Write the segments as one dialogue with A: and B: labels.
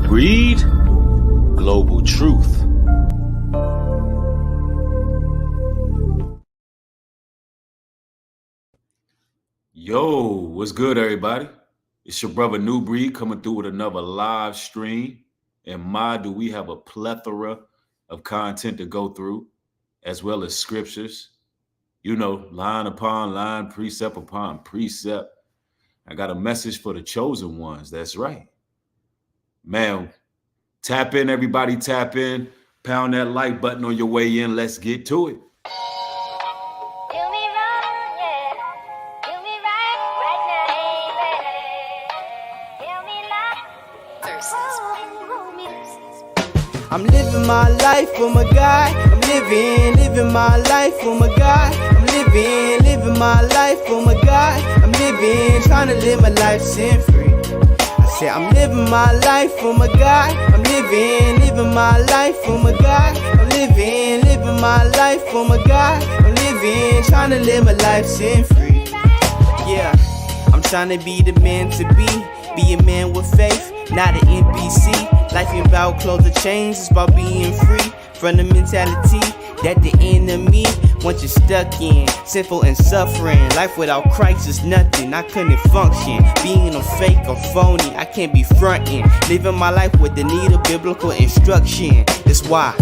A: Breed Global Truth. Yo, what's good, everybody? It's your brother New Breed coming through with another live stream. And my, do we have a plethora of content to go through, as well as scriptures, line upon line, precept upon precept. I got a message for the chosen ones. That's right. Man, tap in, everybody, tap in. Pound that like button on your way in. Let's get to it.
B: I'm living my life for my God. I'm living my life for my God. I'm living my life for my God. I'm trying to live my life sin free. I said I'm living my life for my God. I'm living my life for my God. I'm living my life for my God. I'm trying to live my life sin free. Yeah, I'm trying to be the man to be a man with faith, not an NPC. Life ain't about clothes or chains, it's about being free from the mentality that the enemy wants you stuck in, sinful and suffering. Life without Christ is nothing, I couldn't function. Being a fake or phony, I can't be frontin'. Living my life with the need of biblical instruction. That's why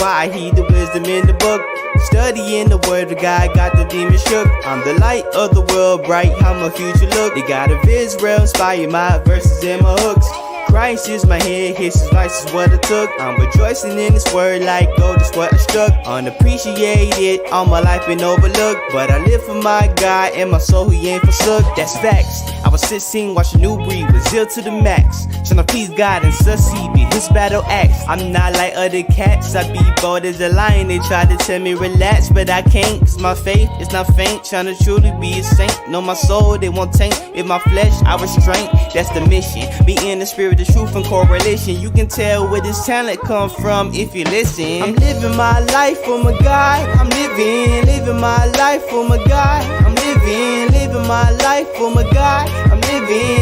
B: I heed the wisdom in the book. Studying the word of God, got the demons shook. I'm the light of the world, bright how my future look. The God of Israel inspire my verses and my hooks. Christ is my head, his advice is what I took. I'm rejoicing in this word like gold is what I struck. Unappreciated, all my life been overlooked. But I live for my God and my soul he ain't forsook. That's facts. I was 16 watching New Breed with zeal to the max. Trying to please God and succeed in his battle acts. I'm not like other cats, I be bold as a lion. They try to tell me relax, but I can't. Cause my faith is not faint, trying to truly be a saint. Know my soul, they won't taint. In my flesh, I restrain, that's the mission. Be in the spirit, the truth and correlation. You can tell where this talent come from if you listen. I'm living my life for my God. I'm living my life for my God. I'm living my life for my God. I'm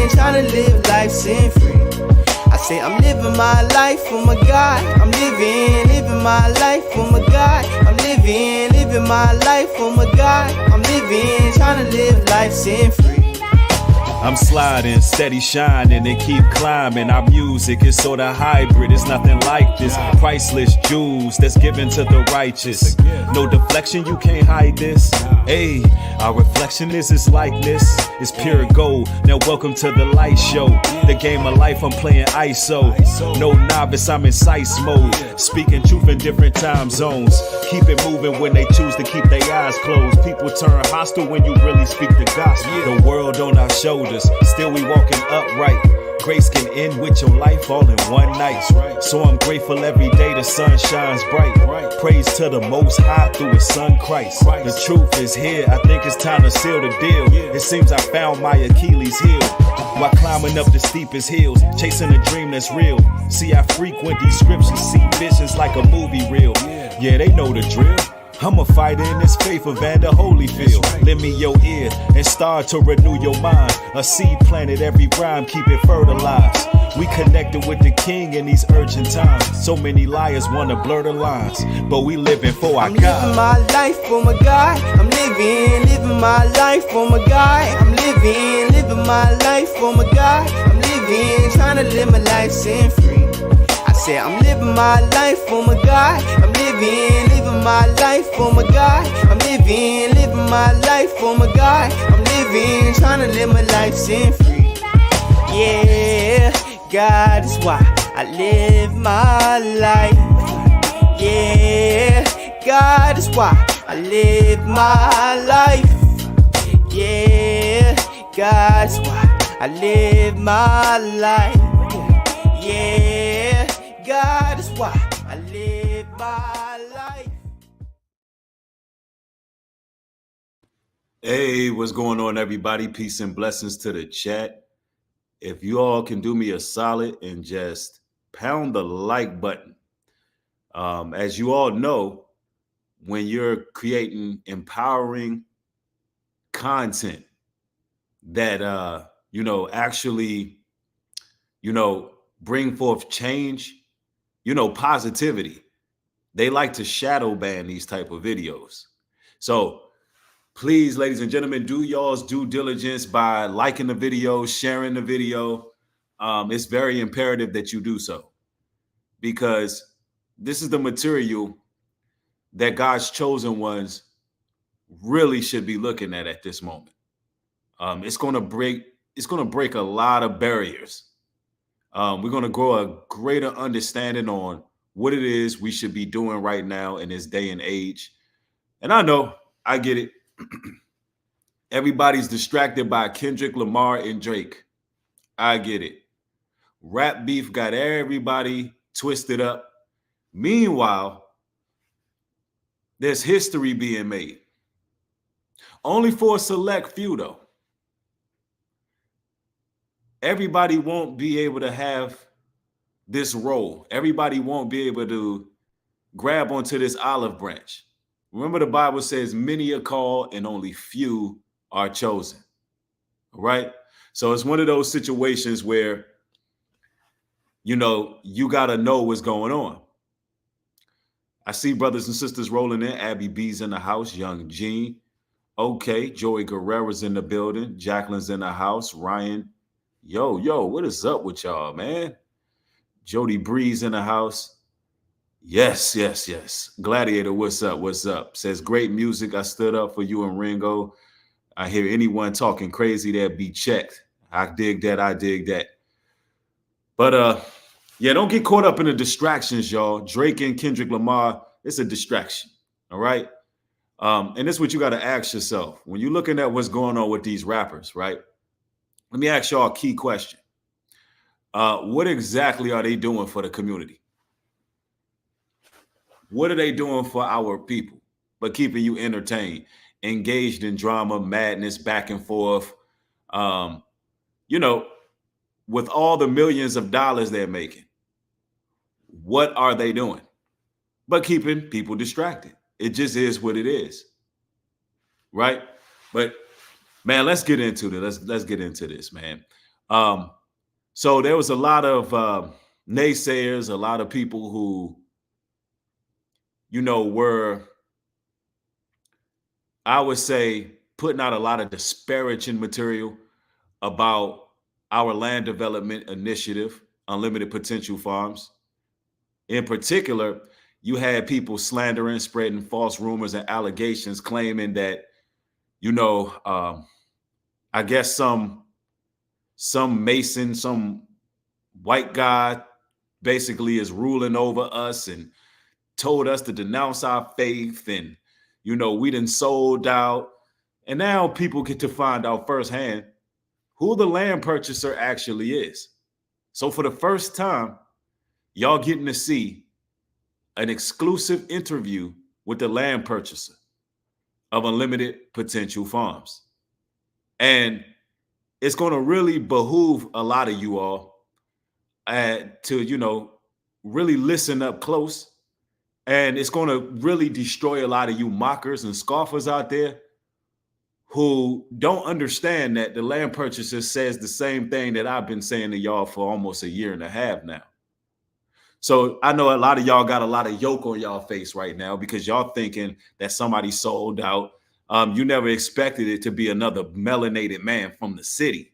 B: trying to live life sin free. I say I'm living my life for my God. I'm living my life for my God. I'm living my life for my God. I'm trying to live life sin free.
A: I'm sliding, steady shining, and keep climbing. Our music is sorta hybrid, it's nothing like this. Priceless jewels that's given to the righteous. No deflection, you can't hide this. Ayy, our reflection is his likeness. It's pure gold. Now welcome to the light show. The game of life, I'm playing ISO. No novice, I'm in sice mode. Speaking truth in different time zones. Keep it moving when they choose to keep their eyes closed. People turn hostile when you really speak the gospel. The world on our shoulders, still we walking upright. Grace can end with your life all in one night. So I'm grateful every day the sun shines bright. Praise to the Most High through his son Christ. The truth is here, I think it's time to seal the deal. It seems I found my Achilles heel while climbing up the steepest hills, chasing a dream that's real. See, I frequent these scriptures, see visions like a movie reel. Yeah, they know the drill. I'm a fighter in this faith of Vander Holyfield. Lend me your ear and start to renew your mind. A seed planted, every rhyme, keep it fertilized. We connected with the king in these urgent times. So many liars wanna blur the lines, but we living for our God.
B: I'm living my life for my God. I'm living my life for my God. I'm living my life for my God. I'm trying to live my life sin free. I said I'm living my life for my God. I'm living my life for my God. I'm living my life for my God. I'm trying to live my life sin free. Yeah, God is why I live my life. Yeah, God is why I live my life. Yeah, God is why I live my life. Yeah, God is why I live my life.
A: Hey, what's going on, everybody? Peace and blessings to the chat. If you all can do me a solid and just pound the like button. As you all know, when you're creating empowering content that actually bring forth change, positivity, they like to shadow ban these type of videos. So please, ladies and gentlemen, do y'all's due diligence by liking the video, sharing the video. It's very imperative that you do so, because this is the material that God's chosen ones really should be looking at this moment. It's going to break a lot of barriers. We're going to grow a greater understanding on what it is we should be doing right now in this day and age. And I know, I get it. Everybody's distracted by Kendrick Lamar and Drake. I get it. Rap beef got everybody twisted up. Meanwhile, there's history being made. Only for a select few, though. Everybody won't be able to have this role. Everybody won't be able to grab onto this olive branch. Remember, the Bible says many are called and only few are chosen. All right? So it's one of those situations where, you got to know what's going on. I see brothers and sisters rolling in. Abby B's in the house. Young Gene. Okay. Joey Guerrera's in the building. Jacqueline's in the house. Ryan. Yo, what is up with y'all, man? Jody Breeze in the house. Yes. Gladiator, what's up? Says, great music. I stood up for you and Ringo. I hear anyone talking crazy, that be checked. I dig that. But yeah, don't get caught up in the distractions, y'all. Drake and Kendrick Lamar, it's a distraction. All right. And this is what you got to ask yourself when you're looking at what's going on with these rappers, right? Let me ask y'all a key question. What exactly are they doing for the community? What are they doing for our people? But keeping you entertained, engaged in drama, madness, back and forth. With all the millions of dollars they're making, what are they doing? But keeping people distracted. It just is what it is. Right? But man, let's get into this. Let's get into this, man. So there was a lot of naysayers, a lot of people who, were, I would say, putting out a lot of disparaging material about our land development initiative, Unlimited Potential Farms. In particular, you had people slandering, spreading false rumors and allegations, claiming that, I guess some Mason, some white guy basically is ruling over us and told us to denounce our faith, and we done sold out. And now people get to find out firsthand who the land purchaser actually is. So for the first time, y'all getting to see an exclusive interview with the land purchaser of Unlimited Potential Farms. And it's going to really behoove a lot of you all to, really listen up close. And it's going to really destroy a lot of you mockers and scoffers out there who don't understand that the land purchaser says the same thing that I've been saying to y'all for almost a year and a half now. So I know a lot of y'all got a lot of yoke on y'all face right now because y'all thinking that somebody sold out. You never expected it to be another melanated man from the city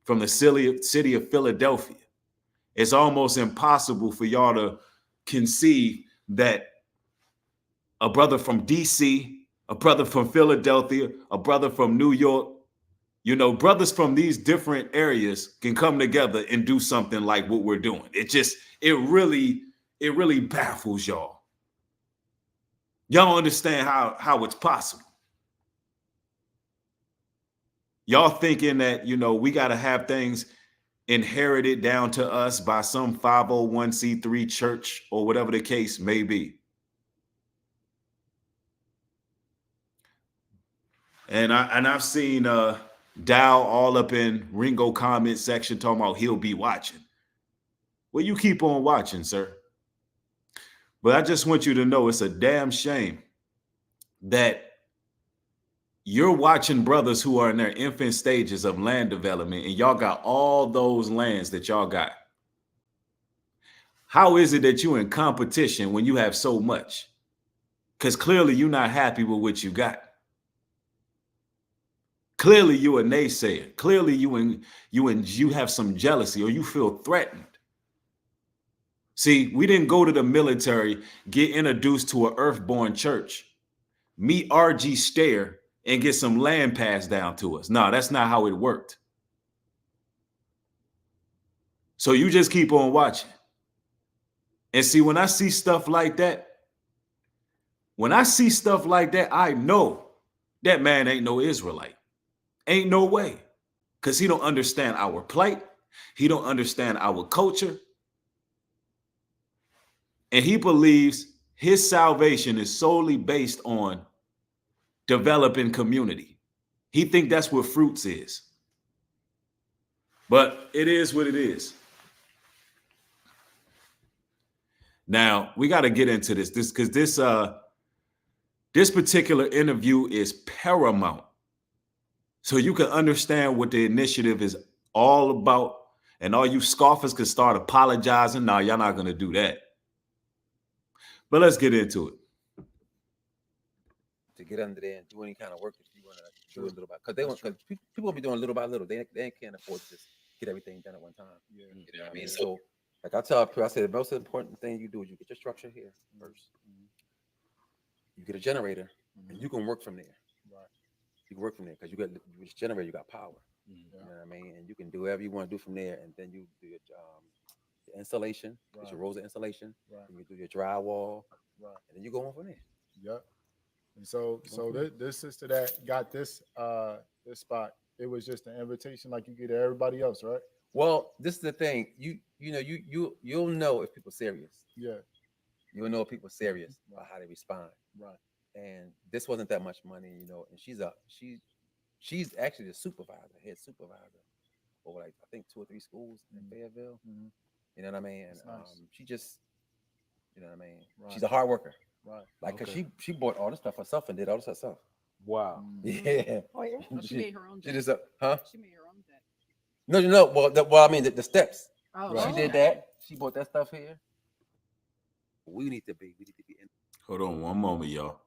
A: of Philadelphia. It's almost impossible for y'all to conceive that a brother from DC, a brother from Philadelphia, a brother from New York, brothers from these different areas can come together and do something like what we're doing. It really baffles y'all. Y'all understand how it's possible. Y'all thinking that, we got to have things inherited down to us by some 501c3 church or whatever the case may be. And I've seen Dow all up in Ringo comment section talking about he'll be watching. Well, you keep on watching, sir. But I just want you to know it's a damn shame that you're watching brothers who are in their infant stages of land development, and y'all got all those lands that y'all got. How is it that you're in competition when you have so much? Because clearly you're not happy with what you got. Clearly you a naysayer. Clearly you have some jealousy or you feel threatened. See, we didn't go to the military, get introduced to an earthborn church, meet R.G. Stair, and get some land passed down to us. No, that's not how it worked. So you just keep on watching. And see, when I see stuff like that, I know that man ain't no Israelite. Ain't no way. Because he don't understand our plight. He don't understand our culture. And he believes his salvation is solely based on developing community. He think that's what fruits is. But it is what it is. Now, we got to get into this because this particular interview is paramount. So you can understand what the initiative is all about. And all you scoffers can start apologizing. No, y'all not going to do that. But let's get into it.
C: To get under there and do any kind of work if you want to do a little bit. Because people will be doing little by little. They can't afford to just get everything done at one time. Yeah. You know what I mean? So, like I tell people, I say the most important thing you do is you get your structure here first. You get a generator, and you can work from there. Right. You can work from there because you got this generator, you got power. You know what I mean? And you can do whatever you want to do from there, and then you do your installation, get your rows of installation, and you do your drywall, and then you go on from there.
D: Yep. And so this sister that got this this spot, it was just an invitation like you get to everybody else, right?
C: Well, this is the thing. You'll know if people are serious.
D: Yeah.
C: You'll know if people are serious about how they respond. Right. And this wasn't that much money, and she's actually the head supervisor over like I think 2 or 3 schools in Fayetteville. You know what I mean? And nice. She just, you know what I mean? Right. She's a hard worker. Right. Like, cause she bought all this stuff herself and did all this herself.
D: Wow.
C: Yeah.
E: Oh yeah. Well, she made her own.
C: She just She
E: made her own deck.
C: No. Well, I mean the steps.
E: Oh.
C: Right. She did that. She bought that stuff here. We need to be in.
A: Hold on one moment, y'all.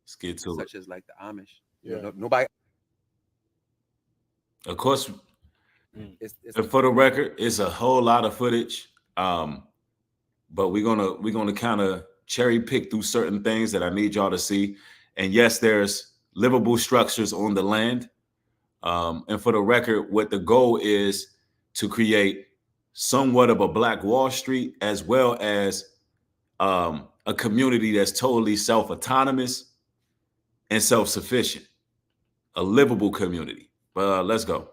A: Let's get to
C: such as like the Amish.
D: Yeah.
C: Nobody.
A: Of course. It's for the record, it's a whole lot of footage. But we're gonna kind of cherry pick through certain things that I need y'all to see. And yes, there's livable structures on the land. And for the record, what the goal is to create somewhat of a Black Wall Street, as well as a community that's totally self-autonomous and self-sufficient, a livable community. But let's go.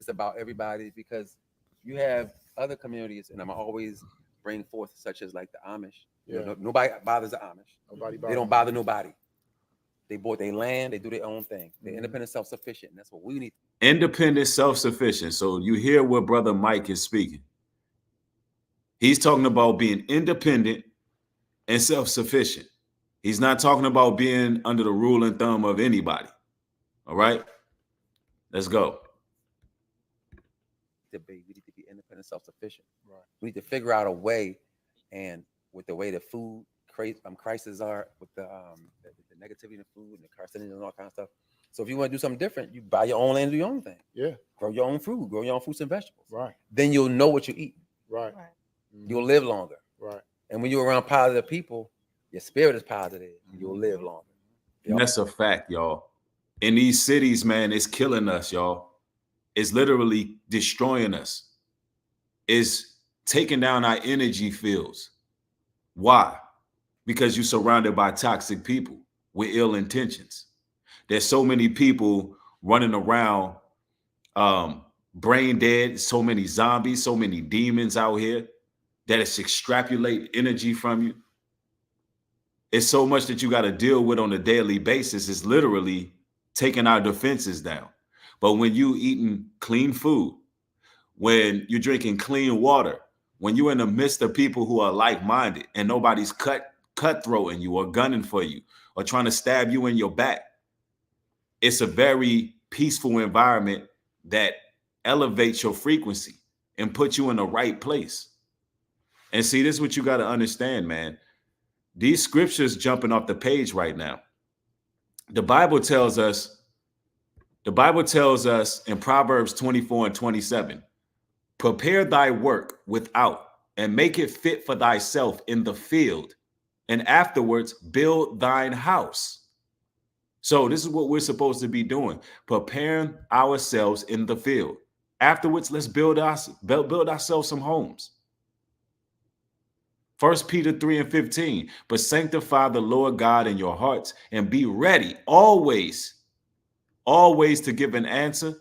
C: It's about everybody because you have other communities, and I'm always bring forth such as like the Amish. Yeah. Nobody bothers the Amish. They don't bother nobody. They bought their land. They do their own thing. They're independent, self-sufficient. And that's what we need.
A: Independent, self-sufficient. So you hear what Brother Mike is speaking. He's talking about being independent and self-sufficient. He's not talking about being under the rule and thumb of anybody. All right? Let's go.
C: We need to be independent, self-sufficient. Right. We need to figure out a way, and with the way the food crises are, with the negativity in the food and the carcinogens and all kind of stuff. So if you want to do something different, you buy your own land, do your own thing.
D: Yeah.
C: Grow your own food, grow your own fruits and vegetables.
D: Right.
C: Then you'll know what you eat.
D: Right.
C: You'll live longer.
D: Right.
C: And when you're around positive people, your spirit is positive. You'll live longer.
A: And that's a fact, y'all. In these cities, man, it's killing us, y'all. It's literally destroying us. It's taking down our energy fields. Why? Because you're surrounded by toxic people with ill intentions. There's so many people running around brain dead, so many zombies, so many demons out here that it's extrapolate energy from you. It's so much that you got to deal with on a daily basis. It's literally taking our defenses down. But when you eating clean food, when you're drinking clean water, when you're in the midst of people who are like-minded and nobody's cutthroating you or gunning for you or trying to stab you in your back, it's a very peaceful environment that elevates your frequency and puts you in the right place. And see, this is what you got to understand, man. These scriptures jumping off the page right now. The Bible tells us in Proverbs 24 and 27, prepare thy work without and make it fit for thyself in the field, and afterwards build thine house. So this is what we're supposed to be doing, preparing ourselves in the field. Afterwards, let's build ourselves some homes. 1 Peter 3 and 15, but sanctify the Lord God in your hearts and be ready always to give an answer.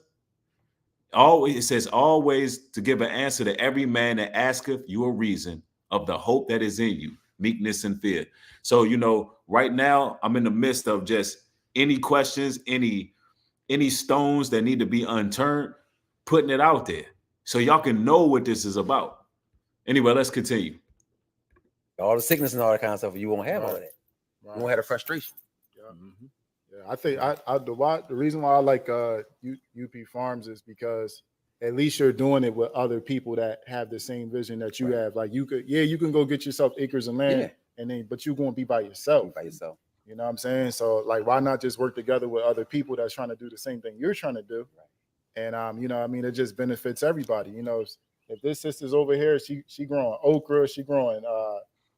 A: Always, it says always to give an answer to every man that asketh you a reason of the hope that is in you, meekness and fear. So, right now I'm in the midst of just any questions, any stones that need to be unturned, putting it out there so y'all can know what this is about. Anyway, let's continue.
C: All the sickness and all that kind of stuff, you won't have all of that. You won't have the frustration.
D: Yeah. Mm-hmm. Yeah, I think the reason why I like UP Farms is because at least you're doing it with other people that have the same vision that you have. Like you can go get yourself acres of land, but you're going to be by yourself. You know what I'm saying? So like, why not just work together with other people that's trying to do the same thing you're trying to do? Right. And it just benefits everybody. If this sister's over here, she growing okra, she growing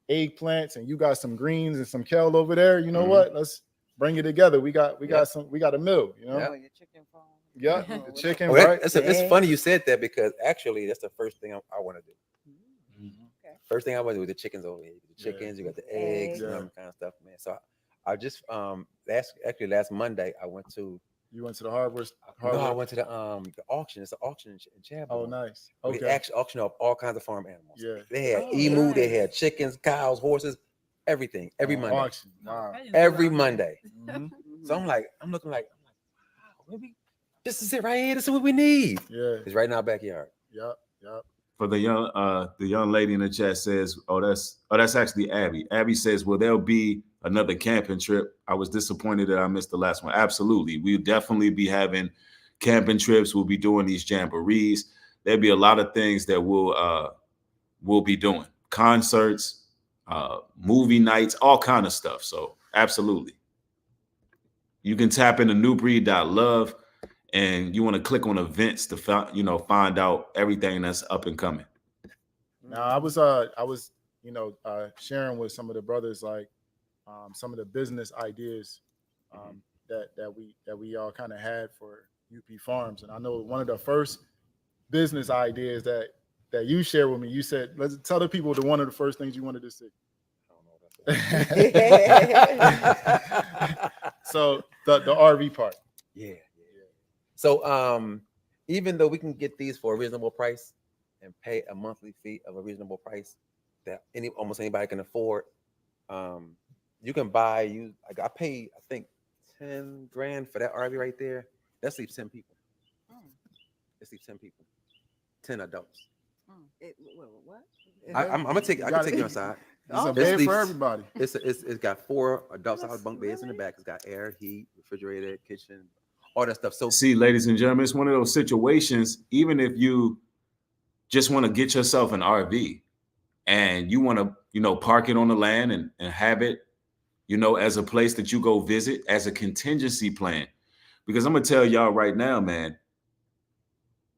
D: eggplants, and you got some greens and some kale over there. You know what? Let's bring it together. We got a mill.
E: Your chicken farm.
D: Yeah, the chicken.
C: Right. It's funny you said that because actually that's the first thing I want to do. Okay. First thing I want to do with the chickens over here. The chickens, you got the eggs, and that kind of stuff, man. So I just last Monday I went to.
D: You went to the hardware?
C: No, I went to the auction. It's an auction in Chapel.
D: Oh, nice. Okay.
C: They actually auction off all kinds of farm animals.
D: Yeah.
C: They had emu, they had chickens, cows, horses, everything. Every Monday.
D: Auction. Wow.
C: Every Monday.
D: Mm-hmm.
C: So I'm looking like, wow, maybe this is it right here. This is what we need.
D: Yeah.
C: It's right in our backyard.
D: Yep.
A: For the young lady in the chat says, that's actually Abby. Abby says, well, there'll be another camping trip. I was disappointed that I missed the last one. Absolutely. We'll definitely be having camping trips. We'll be doing these jamborees. There'll be a lot of things that we'll be doing. Concerts, movie nights, all kind of stuff. So absolutely. You can tap into newbreed.love and you want to click on events to find out everything that's up and coming.
D: Now I was sharing with some of the brothers like some of the business ideas that we all kind of had for UP Farms, and I know one of the first business ideas that you shared with me. You said, let's tell the people one of the first things you wanted to see. So the RV park.
C: Yeah. So even though we can get these for a reasonable price and pay a monthly fee of a reasonable price that almost anybody can afford, you can buy I paid I think $10,000 for that RV right there. That sleeps 10 people. It sleeps 10 people, 10 adults.
E: What?
C: I can take you outside.
D: It's a bed for everybody.
C: It's got 4 adult size bunk beds in the back. It's got air, heat, refrigerator, kitchen, all that stuff. So
A: see, ladies and gentlemen, it's one of those situations, even if you just want to get yourself an RV and you want to, park it on the land and have it, as a place that you go visit as a contingency plan. Because I'm going to tell y'all right now, man,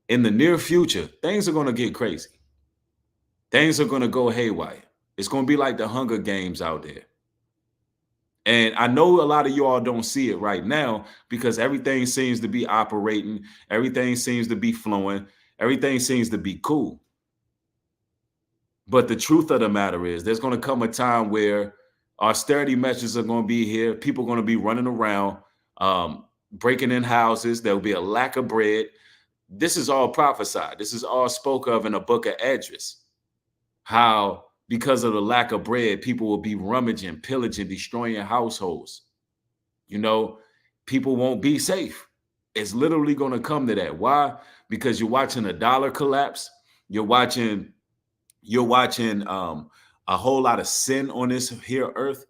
A: in the near future, things are going to get crazy. Things are going to go haywire. It's going to be like the Hunger Games out there. And I know a lot of you all don't see it right now because everything seems to be operating. Everything seems to be flowing. Everything seems to be cool. But the truth of the matter is there's going to come a time where austerity measures are going to be here. People are going to be running around, breaking in houses. There'll be a lack of bread. This is all prophesied. This is all spoke of in the book of Esdras. How because of the lack of bread, people will be rummaging, pillaging, destroying households. People won't be safe. It's literally going to come to that. Why? Because you're watching a dollar collapse. You're watching a whole lot of sin on this here earth,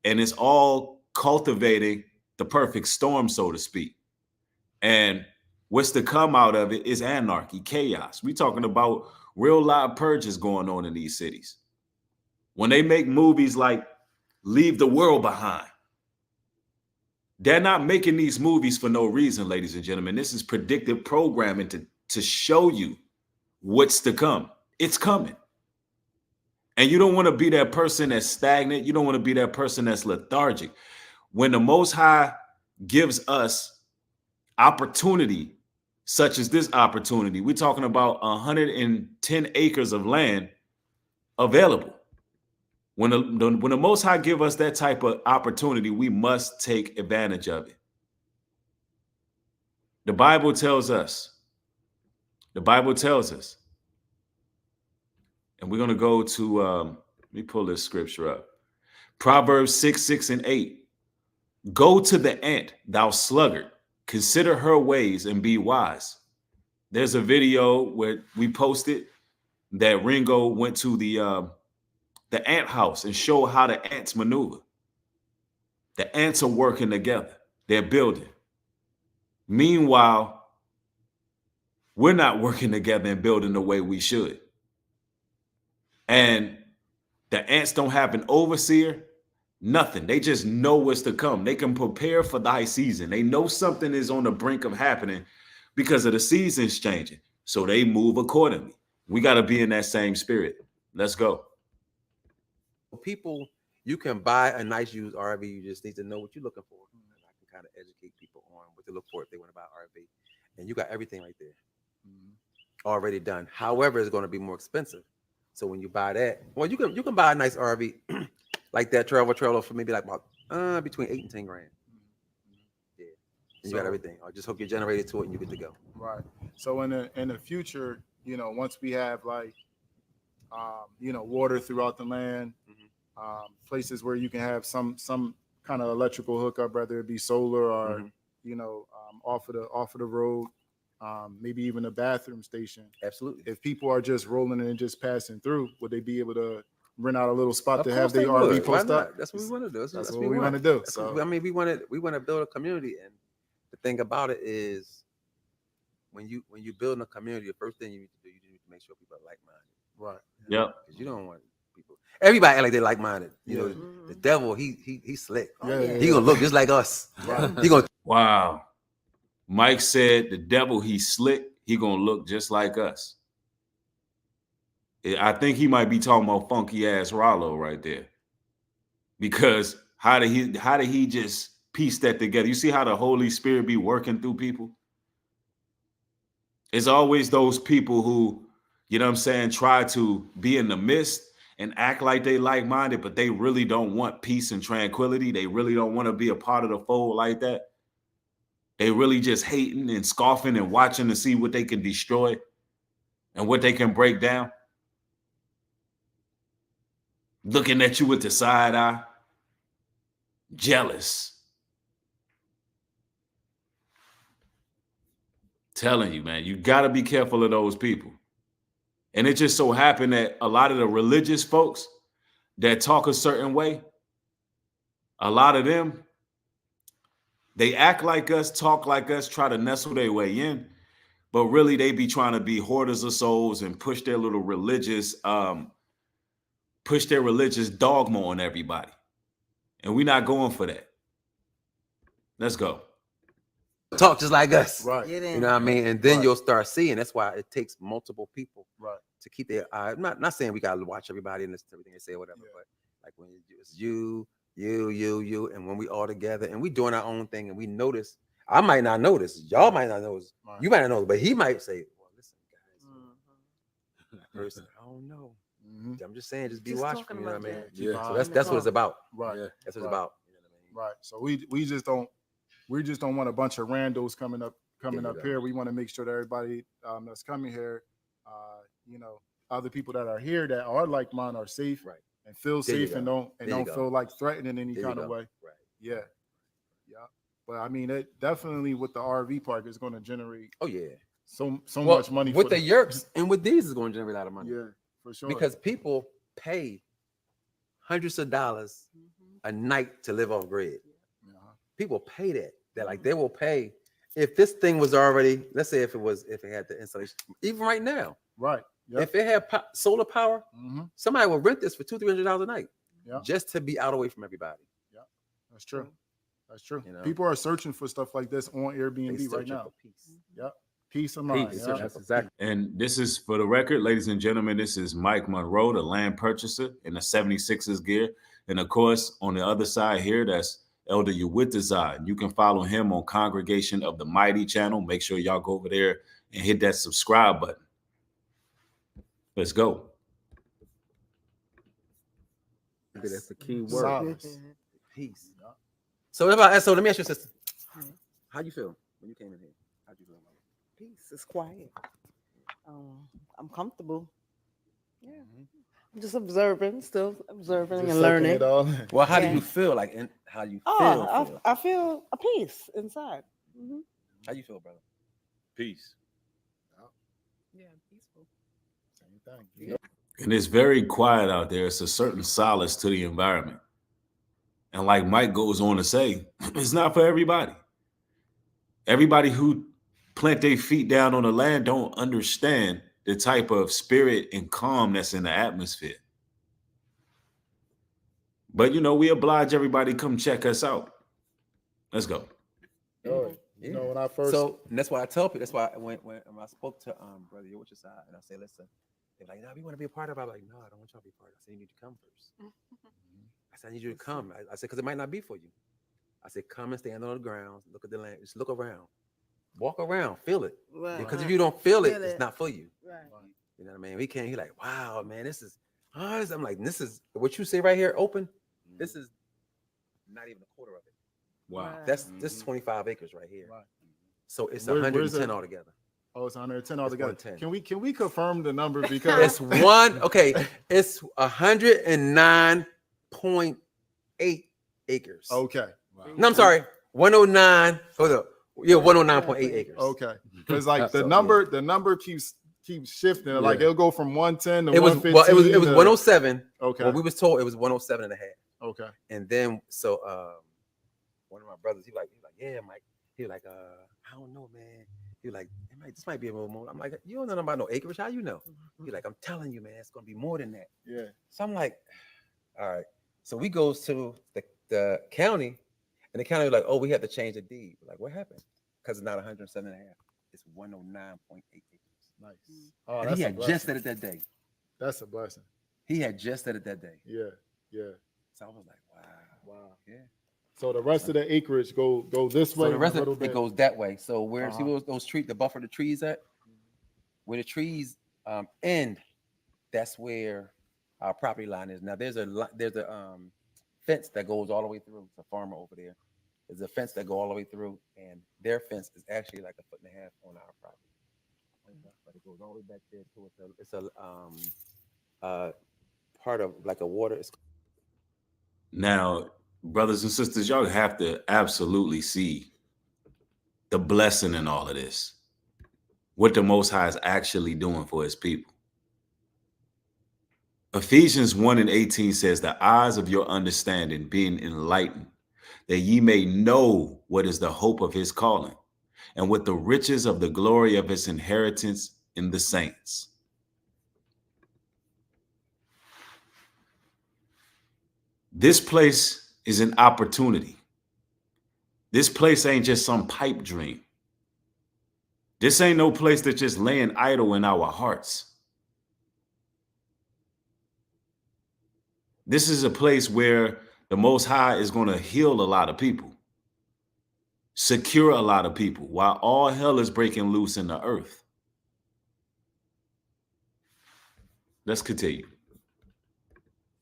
A: and it's all cultivating the perfect storm, so to speak. And what's to come out of it is anarchy, chaos. We're talking about real live purges going on in these cities. When they make movies like Leave the World Behind, they're not making these movies for no reason, ladies and gentlemen. This is predictive programming to show you what's to come. It's coming. And you don't want to be that person that's stagnant. You don't want to be that person that's lethargic. When the Most High gives us opportunity, such as this opportunity, we're talking about 110 acres of land available. When the Most High give us that type of opportunity, we must take advantage of it. The Bible tells us, and we're going to go to, let me pull this scripture up. Proverbs 6, 6, and 8. Go to the ant, thou sluggard. Consider her ways and be wise. There's a video where we posted that Ringo went to the ant house and showed how the ants maneuver. The ants are working together. They're building. Meanwhile, we're not working together and building the way we should. And the ants don't have an overseer, nothing. They just know what's to come. They can prepare for thy season. They know something is on the brink of happening because of the seasons changing. So they move accordingly. We got to be in that same spirit. Let's go.
C: People, you can buy a nice used RV. You just need to know what you're looking for. And I can kind of educate people on what to look for if they want to buy an RV. And you got everything right there already done. However, it's going to be more expensive. So when you buy that, well, you can buy a nice RV like that travel trailer for maybe like about between 8 and 10 grand. Yeah, and you got everything. I just hook your generator to it and you get to go.
D: Right. So in the future, once we have like, water throughout the land, places where you can have some kind of electrical hookup, whether it be solar or off of the road. Maybe even a bathroom station.
C: Absolutely.
D: If people are just rolling and just passing through, would they be able to rent out a little spot to have their RV post up?
C: That's what we want to do.
D: That's what we want to do. So
C: I mean, we want to build a community, and the thing about it is, when you build a community, the first thing you need to do, you need to make sure people are like-minded.
D: Right.
A: Yeah.
C: Because you don't want people. Everybody act like they're like-minded. The devil, he's slick. He gonna look just like us.
D: Right.
C: He gonna.
A: Wow. Mike said the devil, he's slick. He gonna look just like us. I think he might be talking about funky ass Rollo right there. Because how did he just piece that together? You see how the Holy Spirit be working through people? It's always those people who, try to be in the midst and act like they like-minded, but they really don't want peace and tranquility. They really don't want to be a part of the fold like that. They really just hating and scoffing and watching to see what they can destroy and what they can break down. Looking at you with the side eye. Jealous. Telling you, man, you got to be careful of those people. And it just so happened that a lot of the religious folks that talk a certain way, a lot of them, they act like us, talk like us, try to nestle their way in, but really they be trying to be hoarders of souls and push their little religious, dogma on everybody. And we're not going for that. Let's go.
C: Talk just like us.
D: Right.
C: You know what I mean? And then you'll start seeing. That's why it takes multiple people to keep their eye. I'm not saying we gotta watch everybody and listen to everything they say or whatever, but like when it's you, and when we all together and we doing our own thing and we notice, I might not notice, y'all might not notice, you might not know, but he might say, well, listen, guys, that person, I don't know. I'm just saying, just be watchful. You know what I mean?
D: Yeah.
C: So that's what it's about.
D: Right.
C: That's what it's about. You know what I mean?
D: Right. So we just don't want a bunch of randos coming up here. We want to make sure that everybody that's coming here, other people that are here that are like mine are safe, and feel safe and don't feel like threatened in any kind of way.
C: Right.
D: Yeah. But I mean, it definitely with the RV park is going to generate.
C: Oh yeah.
D: So much money
C: with the yurks and with these is going to generate a lot of money.
D: Yeah, for sure.
C: Because people pay hundreds of dollars a night to live off grid. People pay that. They're like, they will pay if this thing was already, let's say if it had the installation, even right now.
D: Right. Yep.
C: If it had solar power,
D: Mm-hmm.
C: somebody will rent this for $200-$300 a night,
D: Yep.
C: just to be out away from everybody.
D: That's true. That's true.
C: You know?
D: People are searching for stuff like this on
C: They
D: Airbnb right
C: searching
D: now.
C: for peace.
D: Yep. Peace of mind.
C: Peace.
D: Yeah.
C: That's exactly.
A: And this is for the record, ladies and gentlemen, this is Mike Monroe, the land purchaser in the 76ers gear. And of course, on the other side here, that's Elder Uwitazai. You can follow him on Congregation of the Mighty channel. Make sure y'all go over there and hit that subscribe button. Let's go.
C: That's the key word.
D: Solace.
C: Peace. So let me ask you, sister, how you feel when you came in here? How'd you feel about it?
E: Peace. It's quiet. I'm comfortable. Yeah. I'm just observing, still observing
D: Just
E: and
D: soaking
E: learning.
D: it all.
C: Well, how do
E: Yeah.
C: you feel? Like, and how you feel?
E: Oh, I feel a peace inside. Mhm.
C: How you feel, brother?
A: Peace.
E: Yeah, peaceful.
D: Same thing. Yeah.
A: And it's very quiet out there. It's a certain solace to the environment. And like Mike goes on to say, it's not for everybody. Everybody who plant their feet down on the land don't understand the type of spirit and calm that's in the atmosphere. But, you know, we oblige everybody to come check us out. Let's go.
D: Oh, you know, when I first
C: So and that's why I tell people. That's why when I spoke to brother, you're with your side, and I say, listen, they're like, no, we want to be a part of it. I'm like, no, I don't want y'all to be a part of it. I said, you need to come first. I said, I need you to come. I said, because it might not be for you. I said, come and stand on the ground, look at the land, just look around, walk around, feel it.
E: Right.
C: Because if you don't feel it,
E: Feel
C: it's
E: it.
C: not for you.
E: Right.
C: You know what I mean? He like, wow, man, this is hard. I'm like, this is what you say right here, open. This is not even a quarter of it.
A: Wow.
E: Right.
C: This is 25 acres right here.
D: Right.
C: So it's
D: Where's
C: 110
D: it?
C: altogether.
D: Oh, it's 110 altogether.
C: 110.
D: Can we confirm the number because
C: It's it's 109.8 acres.
D: okay.
C: No, I'm sorry, 109. Hold up. Yeah, 109.8 acres.
D: Okay. Because like the
C: So,
D: number keeps shifting. Like
C: Yeah.
D: it'll go from 110 to
C: It was
D: 115.
C: it was 107.
D: Okay.
C: Well, we was told it was 107 and a half.
D: Okay.
C: And then one of my brothers, he was like, yeah, Mike. He was like, I don't know, man. He was like, this might be a little more. I'm like, you don't know nothing about no acreage. How you know? He's like, I'm telling you, man, it's gonna be more than that.
D: Yeah.
C: So I'm like, all right. So we goes to the county, and the county was like, oh, we have to change the deed. We're like, what happened? Because it's not 107 and a half. It's 109.8 acres.
D: Nice. Oh,
C: And
D: that's
C: he
D: a
C: had
D: blessing.
C: just said it that day.
D: That's a blessing.
C: He had just said it that day.
D: Yeah. Yeah.
C: So I was like, wow.
D: Wow.
C: Yeah.
D: So the rest of the acreage go this way.
C: So the rest
D: a
C: of
D: little
C: it
D: bit.
C: goes that way. So where see
D: Uh-huh.
C: where those trees, the buffer the trees at? Where the trees end, that's where our property line is. Now there's a fence that goes all the way through. It's a farmer over there. There's a fence that go all the way through, and their fence is actually like 1.5 feet on our property. But it goes all the way back there to it's a part of like a water. It's
A: Now, brothers and sisters, y'all have to absolutely see the blessing in all of this. What the Most High is actually doing for his people. Ephesians 1:18 says, the eyes of your understanding being enlightened, that ye may know what is the hope of his calling, and what the riches of the glory of his inheritance in the saints. This place is an opportunity. This place ain't just some pipe dream. This ain't no place that's just laying idle in our hearts. This is a place where the Most High is going to heal a lot of people, secure a lot of people, while all hell is breaking loose in the earth. Let's continue.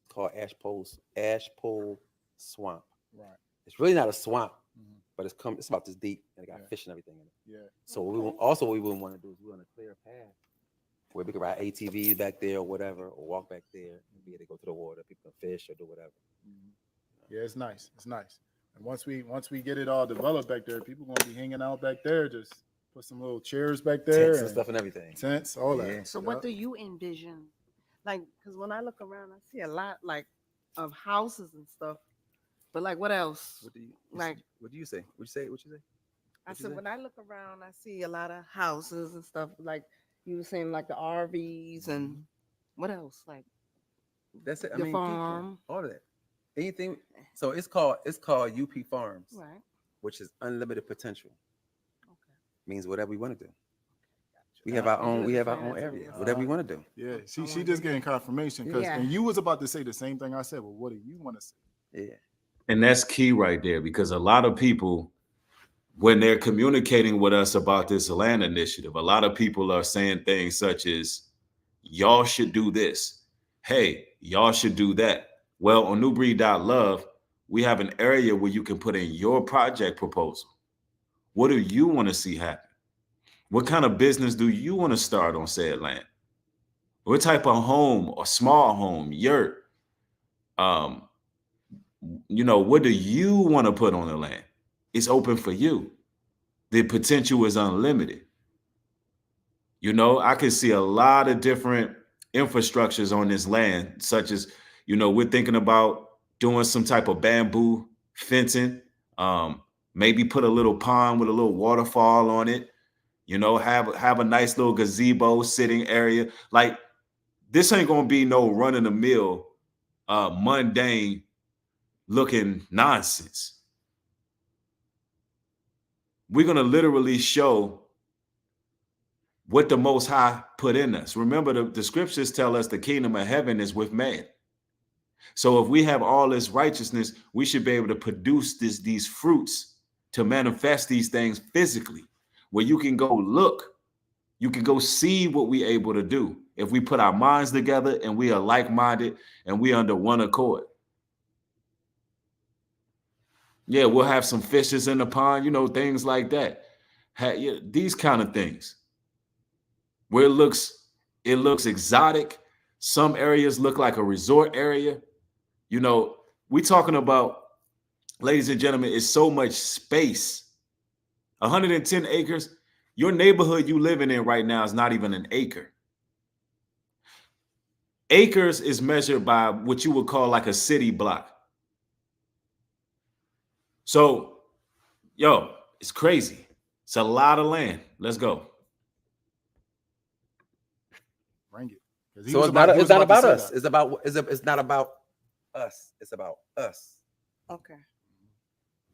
C: called Ashpole Swamp.
D: Right.
C: It's really not a swamp,
D: Mhm.
C: but it's about this deep, and it got
D: Yeah.
C: fish and everything in it.
D: Yeah.
C: So what we wouldn't want to do is we want to clear a path where we can ride ATVs back there or whatever, or walk back there and be able to go to the water, people can fish or do whatever.
D: Mhm. Yeah, it's nice. It's nice. And once we get it all developed back there, people gonna be hanging out back there. Just put some little chairs back there
C: Tents and stuff and everything.
D: Tents, all
C: Yeah.
D: that.
E: So
D: Yup.
E: what do you envision? Like, because when I look around, I see a lot like of houses and stuff. But like, what else?
C: What do you
E: Like-
C: What do you say? What you say?
E: I
C: What you
E: said
C: say?
E: when I look around, I see a lot of houses and stuff. Like, You were saying like the RVs and what else? Like
C: That's it. I
E: the
C: mean,
E: farm.
C: people, all of that. Anything. So it's called UP Farms,
E: Right.
C: which is unlimited potential.
E: Okay.
C: Means whatever we want to do. We
D: And
C: have
D: I-
C: our own.
E: Do
C: We
E: the
C: have our own
E: plans and
C: area.
E: this.
C: Whatever we want to do.
D: Yeah,
E: I
D: she
E: wanna
D: just
E: do
D: getting confirmation because
E: Yeah.
D: and you was about to say the same thing I said. Well, what do you want to say?
C: Yeah.
A: And that's key right there because a lot of people, when they're communicating with us about this land initiative, a lot of people are saying things such as, y'all should do this. Hey, y'all should do that. Well, on newbreed.love, we have an area where you can put in your project proposal. What do you want to see happen? What kind of business do you want to start on said land? What type of home or small home, yurt? Um, what do you want to put on the land? It's open for you. The potential is unlimited. I can see a lot of different infrastructures on this land, such as, we're thinking about doing some type of bamboo fencing, maybe put a little pond with a little waterfall on it, have a nice little gazebo sitting area. Like, this ain't gonna be no run of the mill, mundane looking nonsense. We're gonna literally show what the Most High put in us. Remember, the scriptures tell us the kingdom of heaven is with man. So if we have all this righteousness, we should be able to produce these fruits to manifest these things physically, where you can go look, you can go see what we're able to do if we put our minds together and we are like-minded and we under one accord. Yeah, we'll have some fishes in the pond, things like that. These kind of things. Where it looks exotic. Some areas look like a resort area. We talking about, ladies and gentlemen, it's so much space. 110 acres. Your neighborhood you living in right now is not even an acre. Acres is measured by what you would call like a city block. So, it's crazy. It's a lot of land. Let's go.
D: Bring it. 'Cause he
C: So
D: was
C: it's not
D: he was
C: about
D: to say
C: us.
D: that.
C: It's not about us. It's about us.
E: Okay.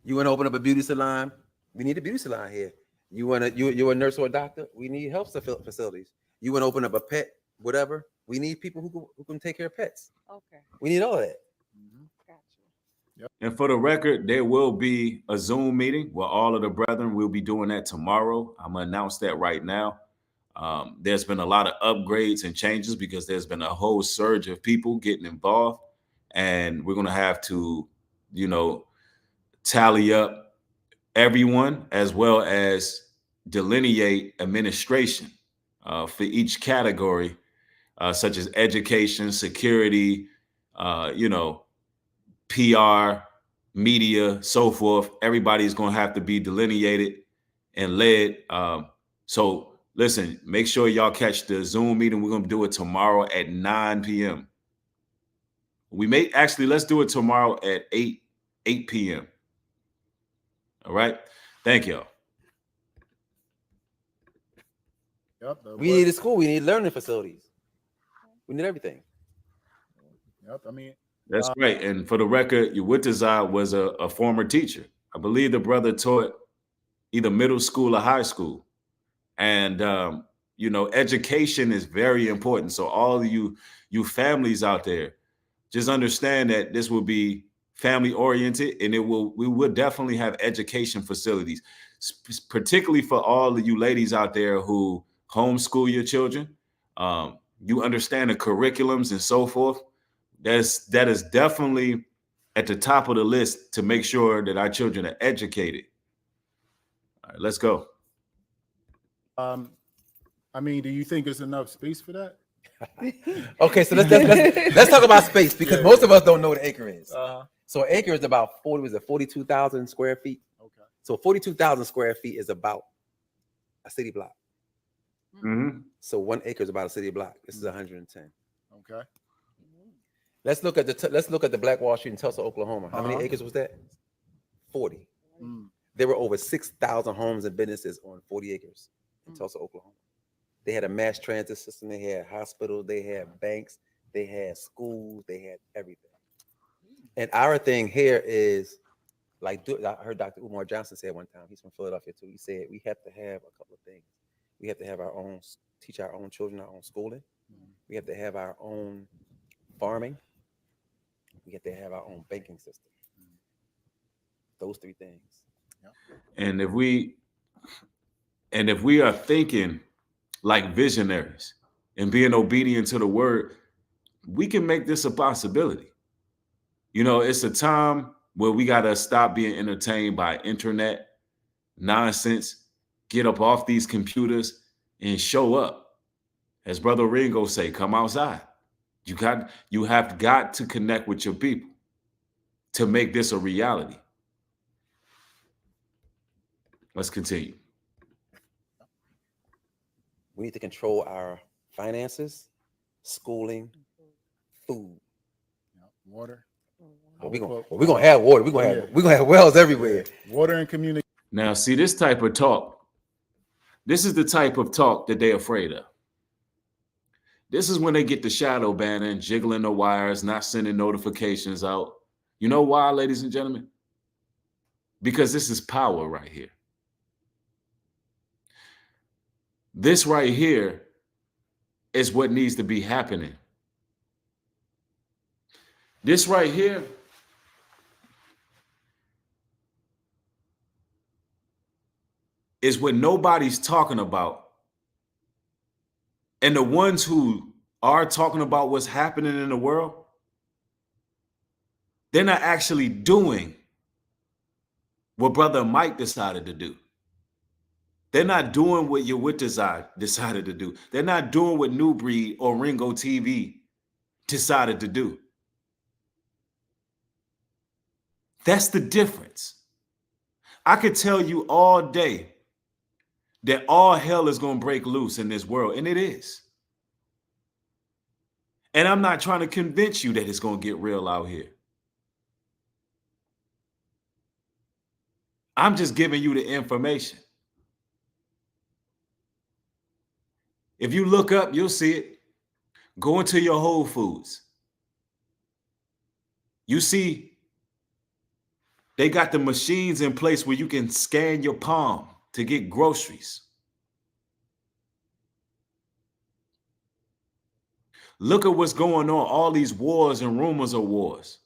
C: You want to open up a beauty salon? We need a beauty salon here. You're a nurse or a doctor? We need health facilities. You want to open up a pet, whatever? We need people who can take care of pets.
E: Okay.
C: We need all of that.
E: Gotcha.
A: And for the record, there will be a Zoom meeting where all of the brethren will be doing that tomorrow. I'm going to announce that right now. There's been a lot of upgrades and changes because there's been a whole surge of people getting involved. And we're going to have to, tally up everyone as well as delineate administration for each category, such as education, security, PR, media, so forth. Everybody's going to have to be delineated and led. So listen, make sure y'all catch the Zoom meeting. We're going to do it tomorrow at 9 p.m. Let's do it tomorrow at 8 p.m. All right. Thank y'all.
D: Yep.
C: We need a school. We need learning facilities. We need everything.
D: Yep. I mean,
A: That's right. And for the record, Uwitazai was a former teacher. I believe the brother taught either middle school or high school. And, education is very important. So all of you families out there, just understand that this will be family oriented and we will definitely have education facilities, particularly for all of you ladies out there who homeschool your children. You understand the curriculums and so forth. That is definitely at the top of the list to make sure that our children are educated. All right, let's go.
D: I mean, do you think there's enough space for that?
C: Okay, so let's talk about space because most of us don't know what an acre is. So an acre is about 42,000 square feet.
D: Okay.
C: So 42,000 square feet is about a city block.
A: Mm-hmm.
C: So 1 acre is about a city block. This is 110.
D: Okay.
C: Let's look at the Black Wall Street in Tulsa, Oklahoma. How many acres was that? 40.
D: Mm.
C: There were over 6,000 homes and businesses on 40 acres in Tulsa, Oklahoma. They had a mass transit system. They had hospitals. They had banks. They had schools. They had everything. And our thing here is like I heard Dr. Umar Johnson say one time. He's from Philadelphia too. He said we have to have a couple of things. We have to have our own, teach our own children our own schooling. We have to have our own farming. We have to have our own banking system. Those three things.
A: And if we are thinking like visionaries and being obedient to the word, we can make this a possibility. You know, it's a time where we got to stop being entertained by internet nonsense, get up off these computers and show up. As Brother Ringo say, come outside. You have got to connect with your people to make this a reality. Let's continue.
C: We need to control our finances, schooling, food,
D: water.
C: Well, we're gonna have water. We're gonna have wells everywhere.
D: Water and community.
A: Now, see, this type of talk, this is the type of talk that they're afraid of. This is when they get the shadow banning, jiggling the wires, not sending notifications out. You know why, ladies and gentlemen? Because this is power right here. This right here is what needs to be happening. This right here is what nobody's talking about. And the ones who are talking about what's happening in the world, they're not actually doing what Brother Mike decided to do. They're not doing what your wit decided to do. They're not doing what New Breed or Ringo TV decided to do. That's the difference. I could tell you all day that all hell is going to break loose in this world, and it is. And I'm not trying to convince you that it's going to get real out here. I'm just giving you the information. If you look up, you'll see it. Go into your Whole Foods. You see, they got the machines in place where you can scan your palm to get groceries. Look at what's going on, all these wars and rumors of wars.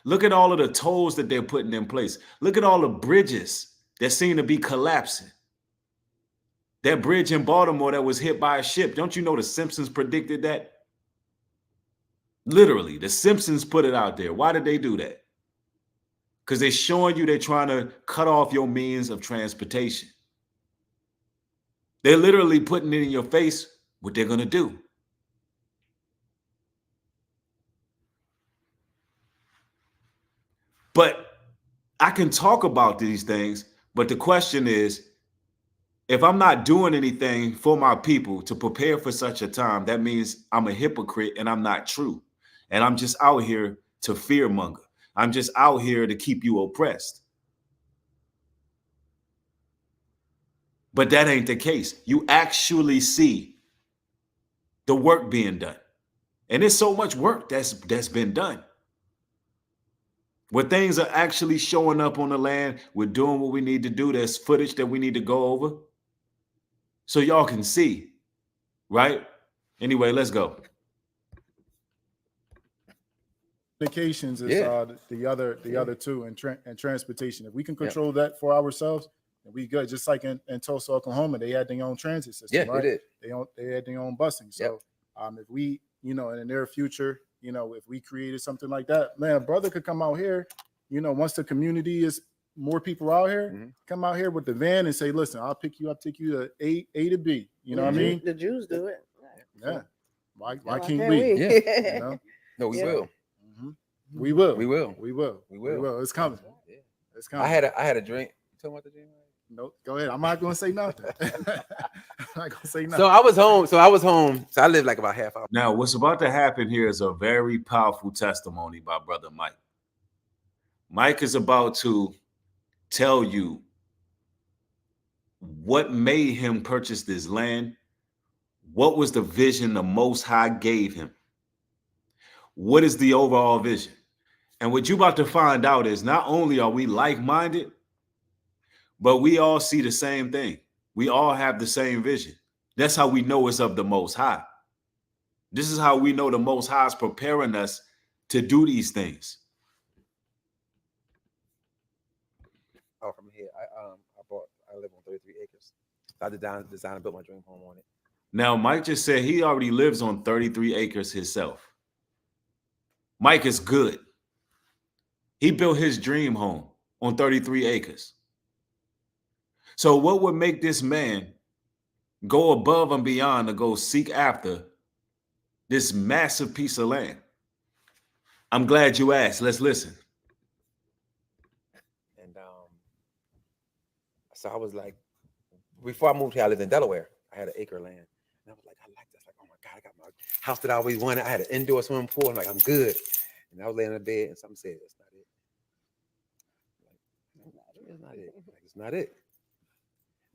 A: Look at all of the tolls that they're putting in place. Look at all the bridges that seem to be collapsing. That bridge in Baltimore that was hit by a ship. Don't you know the Simpsons predicted that? Literally, the Simpsons put it out there. Why did they do that? Because they're showing you they're trying to cut off your means of transportation. They're literally putting it in your face what they're going to do. But I can talk about these things, but the question is, if I'm not doing anything for my people to prepare for such a time, that means I'm a hypocrite and I'm not true. And I'm just out here to fearmonger. I'm just out here to keep you oppressed. But that ain't the case. You actually see the work being done. And there's so much work that's been done. Where things are actually showing up on the land, we're doing what we need to do. There's footage that we need to go over so y'all can see, right? Anyway, let's go.
D: Communications is the other two, and transportation. If we can control that for ourselves, then we good. Just like in Tulsa, Oklahoma, they had their own transit system, right?
C: They did.
D: They had their own busing. So if we, in the near future, if we created something like that, man, a brother could come out here, once the community is more people out here, come out here with the van and say, listen, I'll pick you up, take you to A to B. You know what I mean?
E: The Jews do it.
D: Yeah. Why can't we?
C: Yeah. No, we will.
D: We will.
C: We will.
D: We will.
C: We will.
D: It's coming.
C: Yeah.
D: It's coming.
C: I had a drink. You talking about the drink?
D: No, go ahead. I'm not gonna say nothing. I'm not gonna say nothing.
C: So I was home. So I lived like about half hour.
A: Now, what's about to happen here is a very powerful testimony by Brother Mike. Mike is about to tell you what made him purchase this land? What was the vision the Most High gave him? What is the overall vision? And what you about to find out is not only are we like-minded, but we all see the same thing. We all have the same vision. That's how we know it's of the Most High. This is how we know the Most High is preparing us to do these things.
C: Oh, from here, I live on 33 acres. I designed and built my dream home on it.
A: Now, Mike just said he already lives on 33 acres himself. Mike is good. He built his dream home on 33 acres. So what would make this man go above and beyond to go seek after this massive piece of land? I'm glad you asked. Let's listen.
C: And so I was like, before I moved here, I lived in Delaware. I had an acre of land. And I was like, I like this. Like, oh my God, I got my house that I always wanted. I had an indoor swimming pool. I'm like, I'm good. And I was laying in the bed and something said, that's not it. Like, it's not it. Like, it's not it.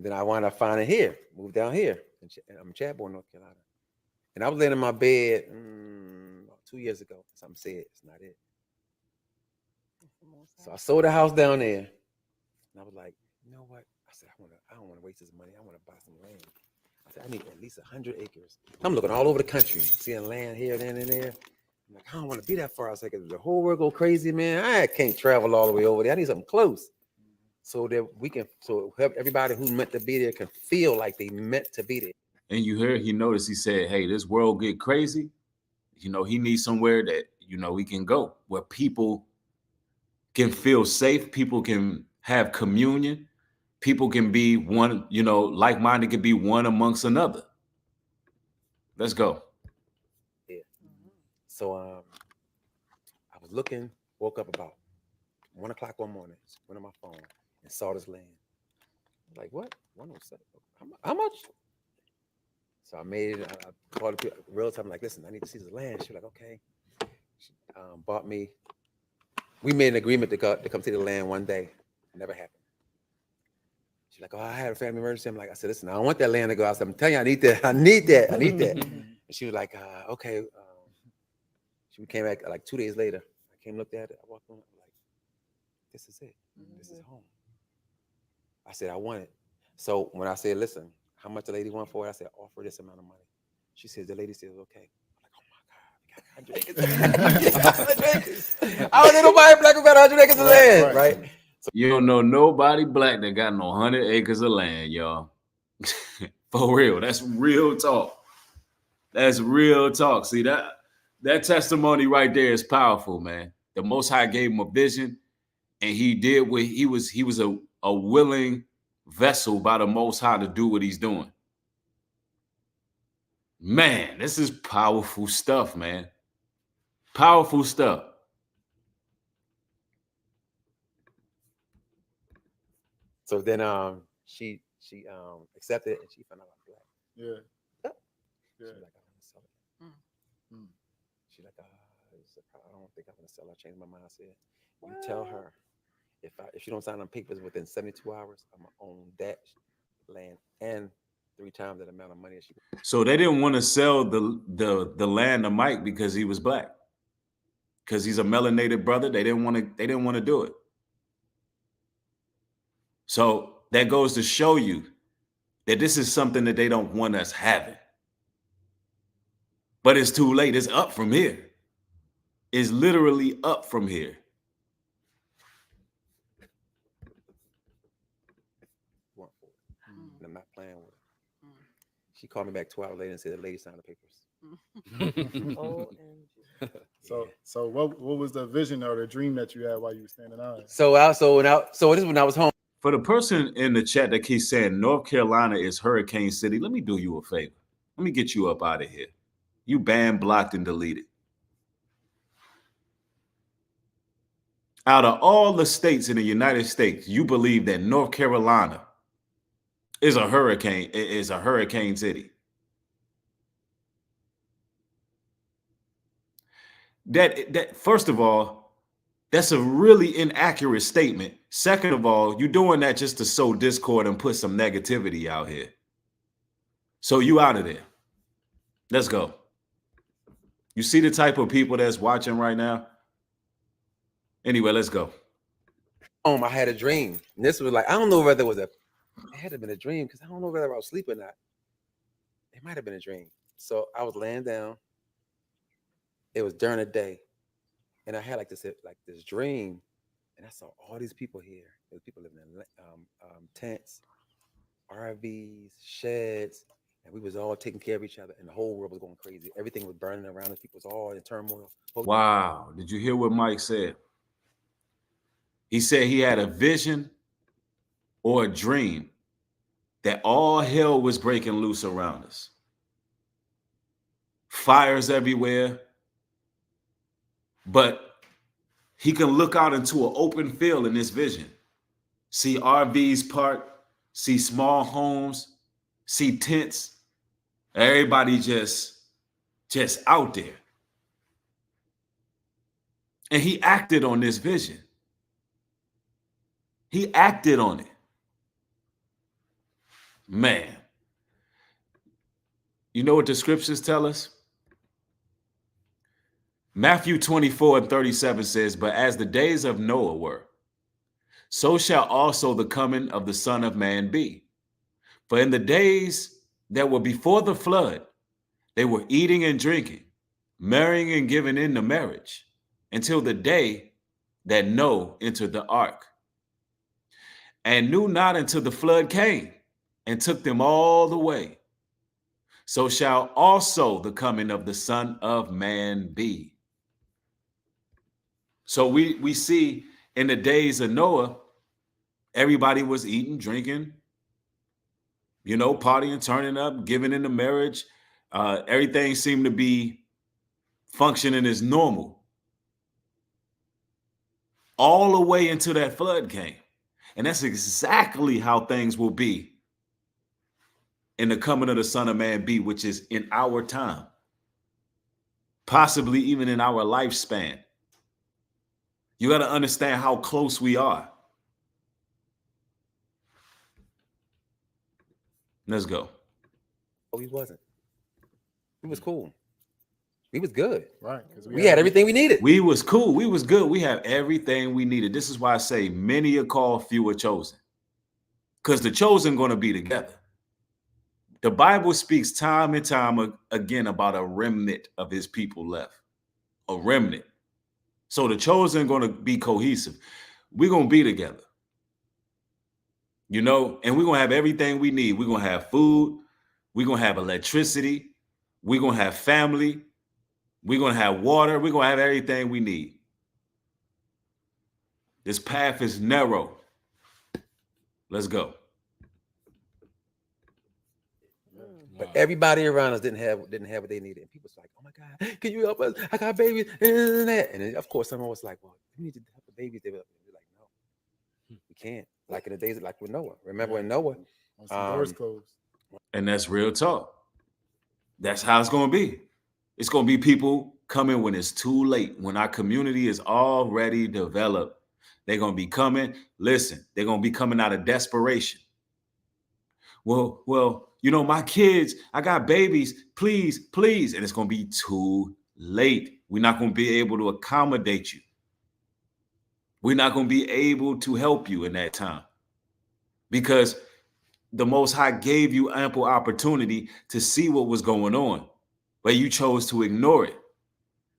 C: Then I wound up finding here, moved down here. And I'm in Chadbourne, North Carolina. And I was laying in my bed about 2 years ago. Something said, it's not it. So I sold the house down there. And I was like, you know what? I said, I don't want to waste this money. I want to buy some land. I said, I need at least 100 acres. I'm looking all over the country, seeing land here, there, and there. I'm like, I don't want to be that far. I was like, the whole world go crazy, man. I can't travel all the way over there. I need something close. So that we can, so everybody who's meant to be there can feel like they meant to be there.
A: And you heard, he noticed, he said, hey, this world get crazy. You know, he needs somewhere that, you know, we can go where people can feel safe. People can have communion. People can be one, you know, like-minded can be one amongst another. Let's go.
C: Yeah. So I was looking, woke up about 1 o'clock one morning, went on my phone and saw this land. Like, what? 107. How much? So I made it. I called the realtor. I'm like, listen, I need to see this land. She was like, okay. She bought me. We made an agreement to come see the land one day. It never happened. She's like, oh, I had a family emergency. I'm like, I said, listen, I don't want that land to go. I said, I'm telling you, I need that. I need that. I need that. And she was like, okay. She came back like 2 days later. I came, looked at it. I walked on. I'm like, this is it. This is home. I said, I want it. So when I said, listen, how much the lady want for it? I said, offer this amount of money. She says, the lady says, okay. I'm like, oh my God, we got 100 acres. I don't know nobody black who got 100 acres of land, right?
A: So you don't know nobody black that got no 100 acres of land, y'all. For real. That's real talk. That's real talk. See, that testimony right there is powerful, man. The Most High gave him a vision, and he did what he was a willing vessel by the Most High to do what he's doing. Man, this is powerful stuff, man. Powerful stuff.
C: So then she accepted it and she found out I'm black.
D: Yeah.
C: She's like, I want to sell it. She's like, I don't think I'm gonna sell it. I changed my mind. I said, you tell her if she don't sign on papers within 72 hours, I'm gonna own that land and 3 times that amount of money that she.
A: So they didn't want to sell the land to Mike because he was black. Because he's a melanated brother. They didn't want to do it. So that goes to show you that this is something that they don't want us having. But it's too late. It's up from here. It's literally up from here.
C: And I'm not playing with her. She called me back 2 hours later and said the lady signed the papers.
D: So what was the vision or the dream that you had while you were standing on?
C: So this is when I was home.
A: For the person in the chat that keeps saying North Carolina is Hurricane City, let me do you a favor. Let me get you up out of here. You banned, blocked, and deleted. Out of all the states in the United States, you believe that North Carolina is a hurricane city. That first of all, that's a really inaccurate statement Second of all, you're doing that just to sow discord and put some negativity out here. So you out of there. Let's go. You see the type of people that's watching right now? Anyway, let's go.
C: I had a dream. And this was like, I don't know whether it had to have been a dream because I don't know whether I was asleep or not. It might have been a dream. So I was laying down. It was during the day. And I had like this dream. And I saw all these people here. There were people living in tents, RVs, sheds. And we was all taking care of each other. And the whole world was going crazy. Everything was burning around us. People was all in turmoil.
A: Wow. Did you hear what Mike said? He said he had a vision or a dream that all hell was breaking loose around us. Fires everywhere. But he can look out into an open field in this vision. See RVs parked, see small homes, see tents. Everybody just out there. And he acted on this vision. He acted on it. Man. You know what the scriptures tell us? Matthew 24:37 says, but as the days of Noah were, so shall also the coming of the Son of Man be. For in the days that were before the flood, they were eating and drinking, marrying and giving in to marriage, until the day that Noah entered the ark, and knew not until the flood came and took them all away. So shall also the coming of the Son of Man be. So we see in the days of Noah, everybody was eating, drinking, partying, turning up, giving into marriage. Everything seemed to be functioning as normal. All the way until that flood came. And that's exactly how things will be in the coming of the Son of Man be, which is in our time. Possibly even in our lifespan. You got to understand how close we are. Let's go.
C: Oh, he wasn't. He was cool. We was good.
D: Right.
C: We had everything we needed.
A: We was cool. We was good. We have everything we needed. This is why I say many are called, few are chosen. Because the chosen going to be together. The Bible speaks time and time again about a remnant of his people left. A remnant. So the chosen going to be cohesive. We're going to be together. And we're going to have everything we need. We're going to have food. We're going to have electricity. We're going to have family. We're going to have water. We're going to have everything we need. This path is narrow. Let's go.
C: But everybody around us didn't have what they needed. And people was like, oh my God, can you help us? I got babies. And then, of course, someone was like, well, you need to help the babies. They were like, no, we can't. Like in the days like with Noah. Remember when Noah?
D: Doors closed.
A: And that's real talk. That's how it's going to be. It's going to be people coming when it's too late, when our community is already developed. They're going to be coming. Listen, they're going to be coming out of desperation. Well, my kids, I got babies, please. And it's going to be too late. We're not going to be able to accommodate you. We're not going to be able to help you in that time because the Most High gave you ample opportunity to see what was going on, but you chose to ignore it.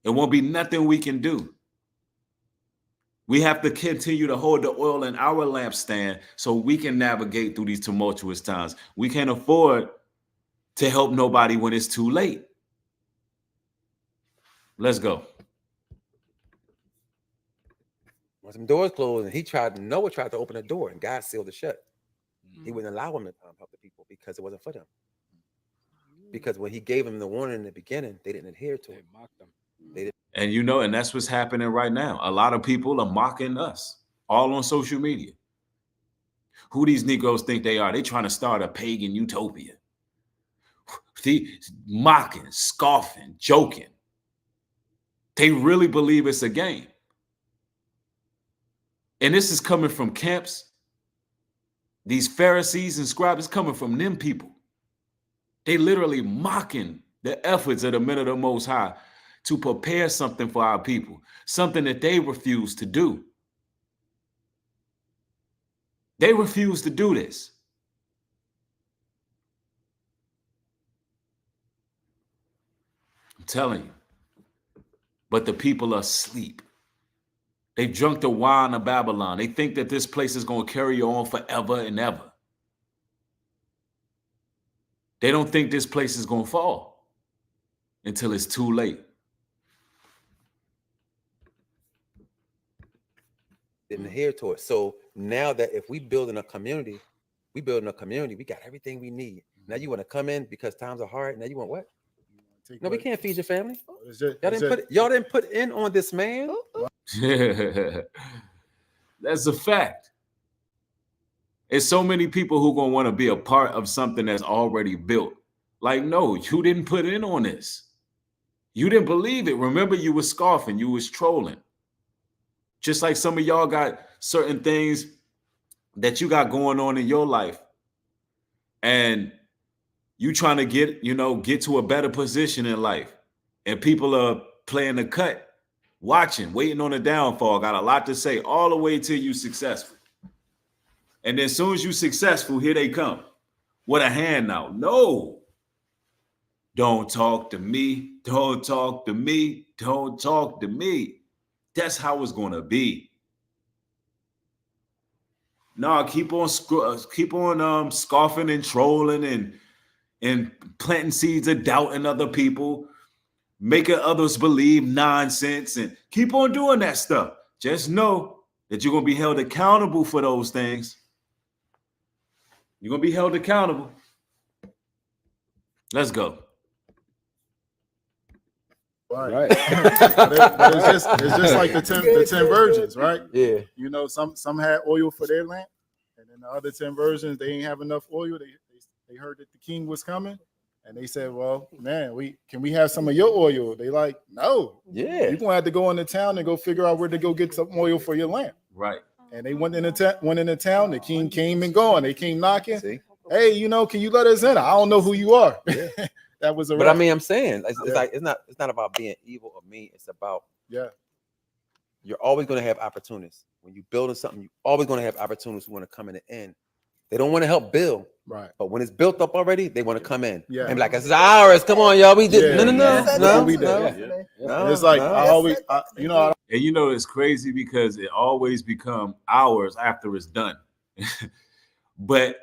A: It won't be nothing we can do. We have to continue to hold the oil in our lampstand so we can navigate through these tumultuous times. We can't afford to help nobody when it's too late. Let's go.
C: When some doors closed, and Noah tried to open the door, and God sealed it shut. He wouldn't allow him to help the people because it wasn't for them. Because when he gave them the warning in the beginning, they didn't adhere to it.
F: Mocked them.
C: They didn't.
A: And that's what's happening right now. A lot of people are mocking us, all on social media. Who these Negroes think they are? They trying to start a pagan utopia. See, mocking, scoffing, joking. They really believe it's a game. And this is coming from camps. These Pharisees and scribes, coming from them people. They literally mocking the efforts of the men of the Most High to prepare something for our people, something that they refuse to do. They refuse to do this. I'm telling you. But the people are asleep. They drunk the wine of Babylon. They think that this place is going to carry on forever and ever. They don't think this place is going to fall until it's too late.
C: Didn't adhere to it. So now that if we building a community, we got everything we need. Now you want to come in because times are hard. Now you want what? No, we can't feed your family. Y'all didn't put in on this man.
A: That's a fact. There's so many people who gonna want to be a part of something that's already built. Like, no, you didn't put in on this. You didn't believe it. Remember, you was scoffing, you was trolling. Just like some of y'all got certain things that you got going on in your life, and you trying to get to a better position in life, and people are playing the cut, watching, waiting on the downfall, got a lot to say all the way till you successful. And then as soon as you successful, here they come with a handout. No, don't talk to me. Don't talk to me. Don't talk to me. That's how it's going to be. No, keep on scoffing and trolling and planting seeds of doubt in other people, making others believe nonsense, and keep on doing that stuff. Just know that you're going to be held accountable for those things. You're going to be held accountable. Let's go.
D: Right. But it's just like the 10 virgins, right?
C: Yeah.
D: You know, some had oil for their lamp, and then the other 10 virgins, they ain't have enough oil. They heard that the king was coming, and they said, well, man, can we have some of your oil? They like, no.
C: Yeah.
D: You're gonna have to go into town and go figure out where to go get some oil for your lamp.
A: Right.
D: And they went into town. The king came and gone. They came knocking.
C: See?
D: Hey, can you let us in? I don't know who you are.
C: Yeah.
D: That was a.
C: But I mean, I'm saying it's not about being evil or mean. It's about you're always going to have opportunities when you're building something. You're always going to have opportunities who want to come in the end. They don't want to help build,
D: right?
C: But when it's built up already, they want to come in.
D: Yeah,
C: and be like, it's ours. Come on, y'all. We did no.
D: It's like I always,
A: and it's crazy because it always become ours after it's done. But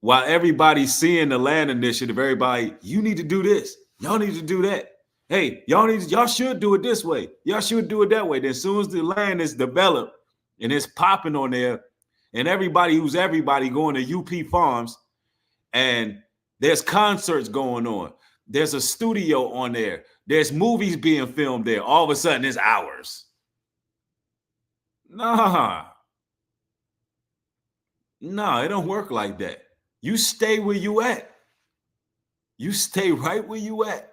A: while everybody's seeing the land initiative, everybody, you need to do this. Y'all need to do that. Hey, y'all should do it this way. Y'all should do it that way. Then as soon as the land is developed and it's popping on there, and everybody going to UP Farms, and there's concerts going on. There's a studio on there. There's movies being filmed there. All of a sudden, it's ours. Nah, it don't work like that. You stay where you at. You stay right where you at.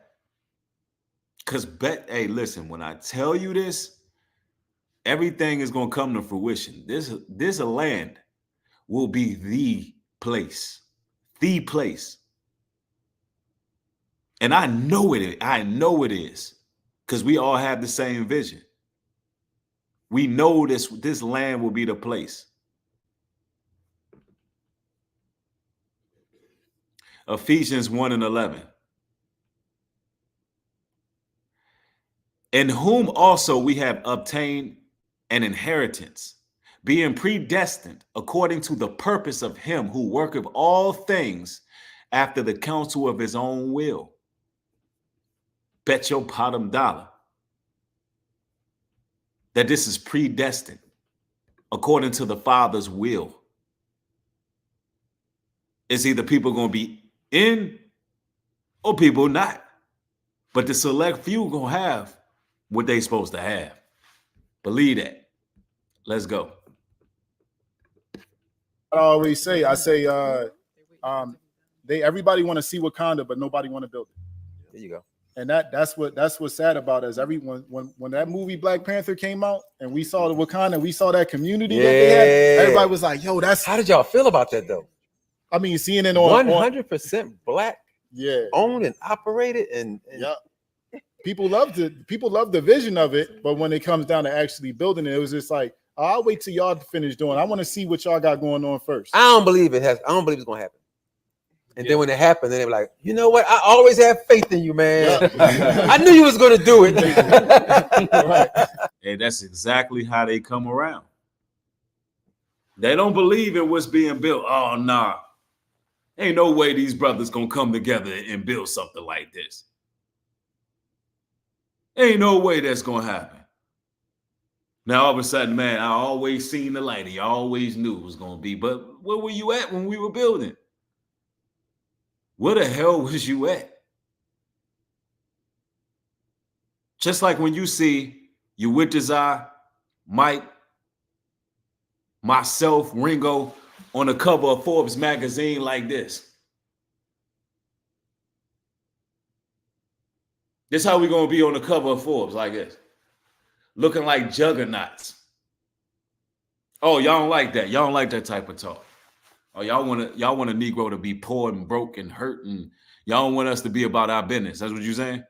A: Because hey, listen, when I tell you this, everything is going to come to fruition. This land will be the place. The place. And I know it. I know it is. Because we all have the same vision. We know this land will be the place. Ephesians 1:11. In whom also we have obtained an inheritance, being predestined according to the purpose of him who worketh all things after the counsel of his own will. Bet your bottom dollar that this is predestined according to the Father's will. It's either people going to be in or people not. But the select few going to have what they supposed to have. Believe that. Let's go.
D: I always say, everybody want to see Wakanda, but nobody want to build it.
C: There you go.
D: And that's what's sad about it, is everyone when that movie Black Panther came out and we saw the Wakanda, we saw that community that they had, everybody was like, yo, that's
C: how did y'all feel about that though?
D: I mean, seeing it on
C: 100% black, owned and operated, and
D: yeah. People love the vision of it, but when it comes down to actually building it, it was just like, I'll wait till y'all finish doing. I want to see what y'all got going on first.
C: I don't believe it's gonna happen. And then when it happened, then they were like, you know what? I always have faith in you, man. I knew you was gonna do it.
A: Right. And that's exactly how they come around. They don't believe in what's being built. Oh, nah. Ain't no way these brothers gonna come together and build something like this. Ain't no way that's gonna happen. Now all of a sudden, man, I always seen the light. I always knew it was gonna be. But where were you at when we were building? Where the hell was you at? Just like when you see you with Desire, Mike, myself, Ringo, on the cover of Forbes magazine like this. This how we gonna be on the cover of Forbes like this, looking like juggernauts. Oh, y'all don't like that. Y'all don't like that type of talk. Oh, y'all want a Negro to be poor and broke and hurt, and y'all don't want us to be about our business. That's what you're saying?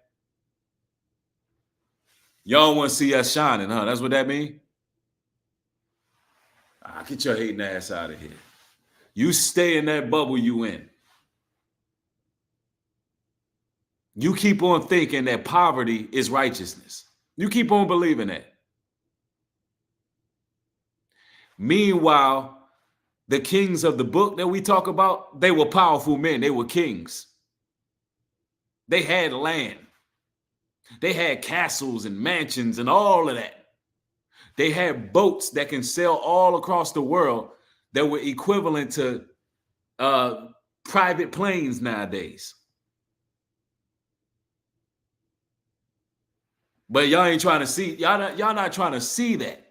A: Y'all don't want to see us shining, huh? That's what that mean? Get your hating ass out of here. You stay in that bubble you in. You keep on thinking that poverty is righteousness. You keep on believing that. Meanwhile, the kings of the book that we talk about, they were powerful men. They were kings. They had land. They had castles and mansions and all of that. They had boats that can sail all across the world that were equivalent to private planes nowadays. But y'all ain't trying to see, y'all not trying to see that.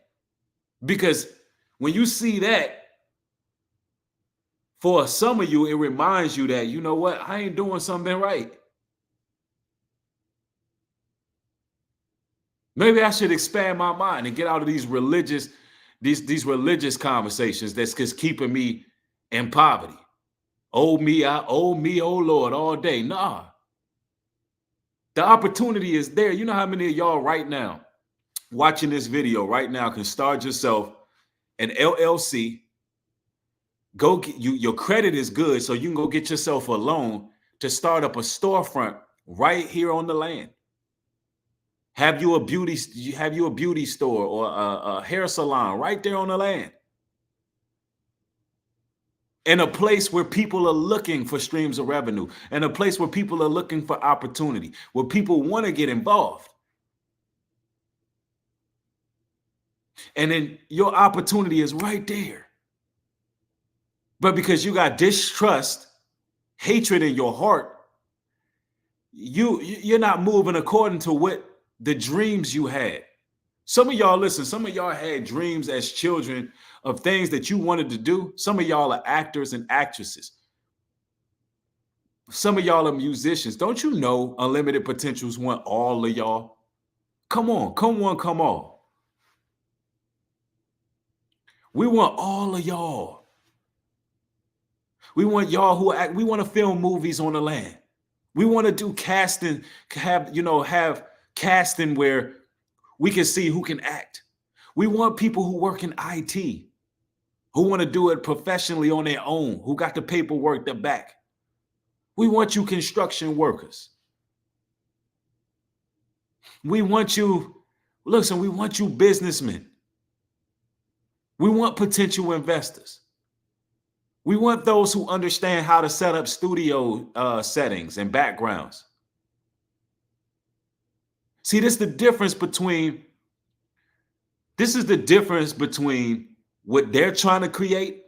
A: Because when you see that, for some of you, it reminds you that, you know what, I ain't doing something right. Maybe I should expand my mind and get out of these religious conversations that's just keeping me in poverty. Oh me, oh Lord, all day. Nah. The opportunity is there. You know how many of y'all right now watching this video right now can start yourself an LLC. Go get your credit is good, so you can go get yourself a loan to start up a storefront right here on the land. Have you a beauty store or a hair salon right there on the land. In a place where people are looking for streams of revenue, in a place where people are looking for opportunity, where people want to get involved. And then your opportunity is right there. But because you got distrust, hatred in your heart, you're not moving according to what the dreams you had. Some of y'all, listen, some of y'all had dreams as children of things that you wanted to do. Some of y'all are actors and actresses. Some of y'all are musicians. Don't you know Unlimited Potentials want all of y'all? Come on, come on, come on. We want all of y'all. We want y'all who act, we want to film movies on the land. We want to do casting, have casting where we can see who can act. We want people who work in IT, who want to do it professionally on their own, who got the paperwork to back. We want you construction workers. We want you, listen, we want you businessmen. We want potential investors. We want those who understand how to set up studio settings and backgrounds. See, this is the difference between what they're trying to create,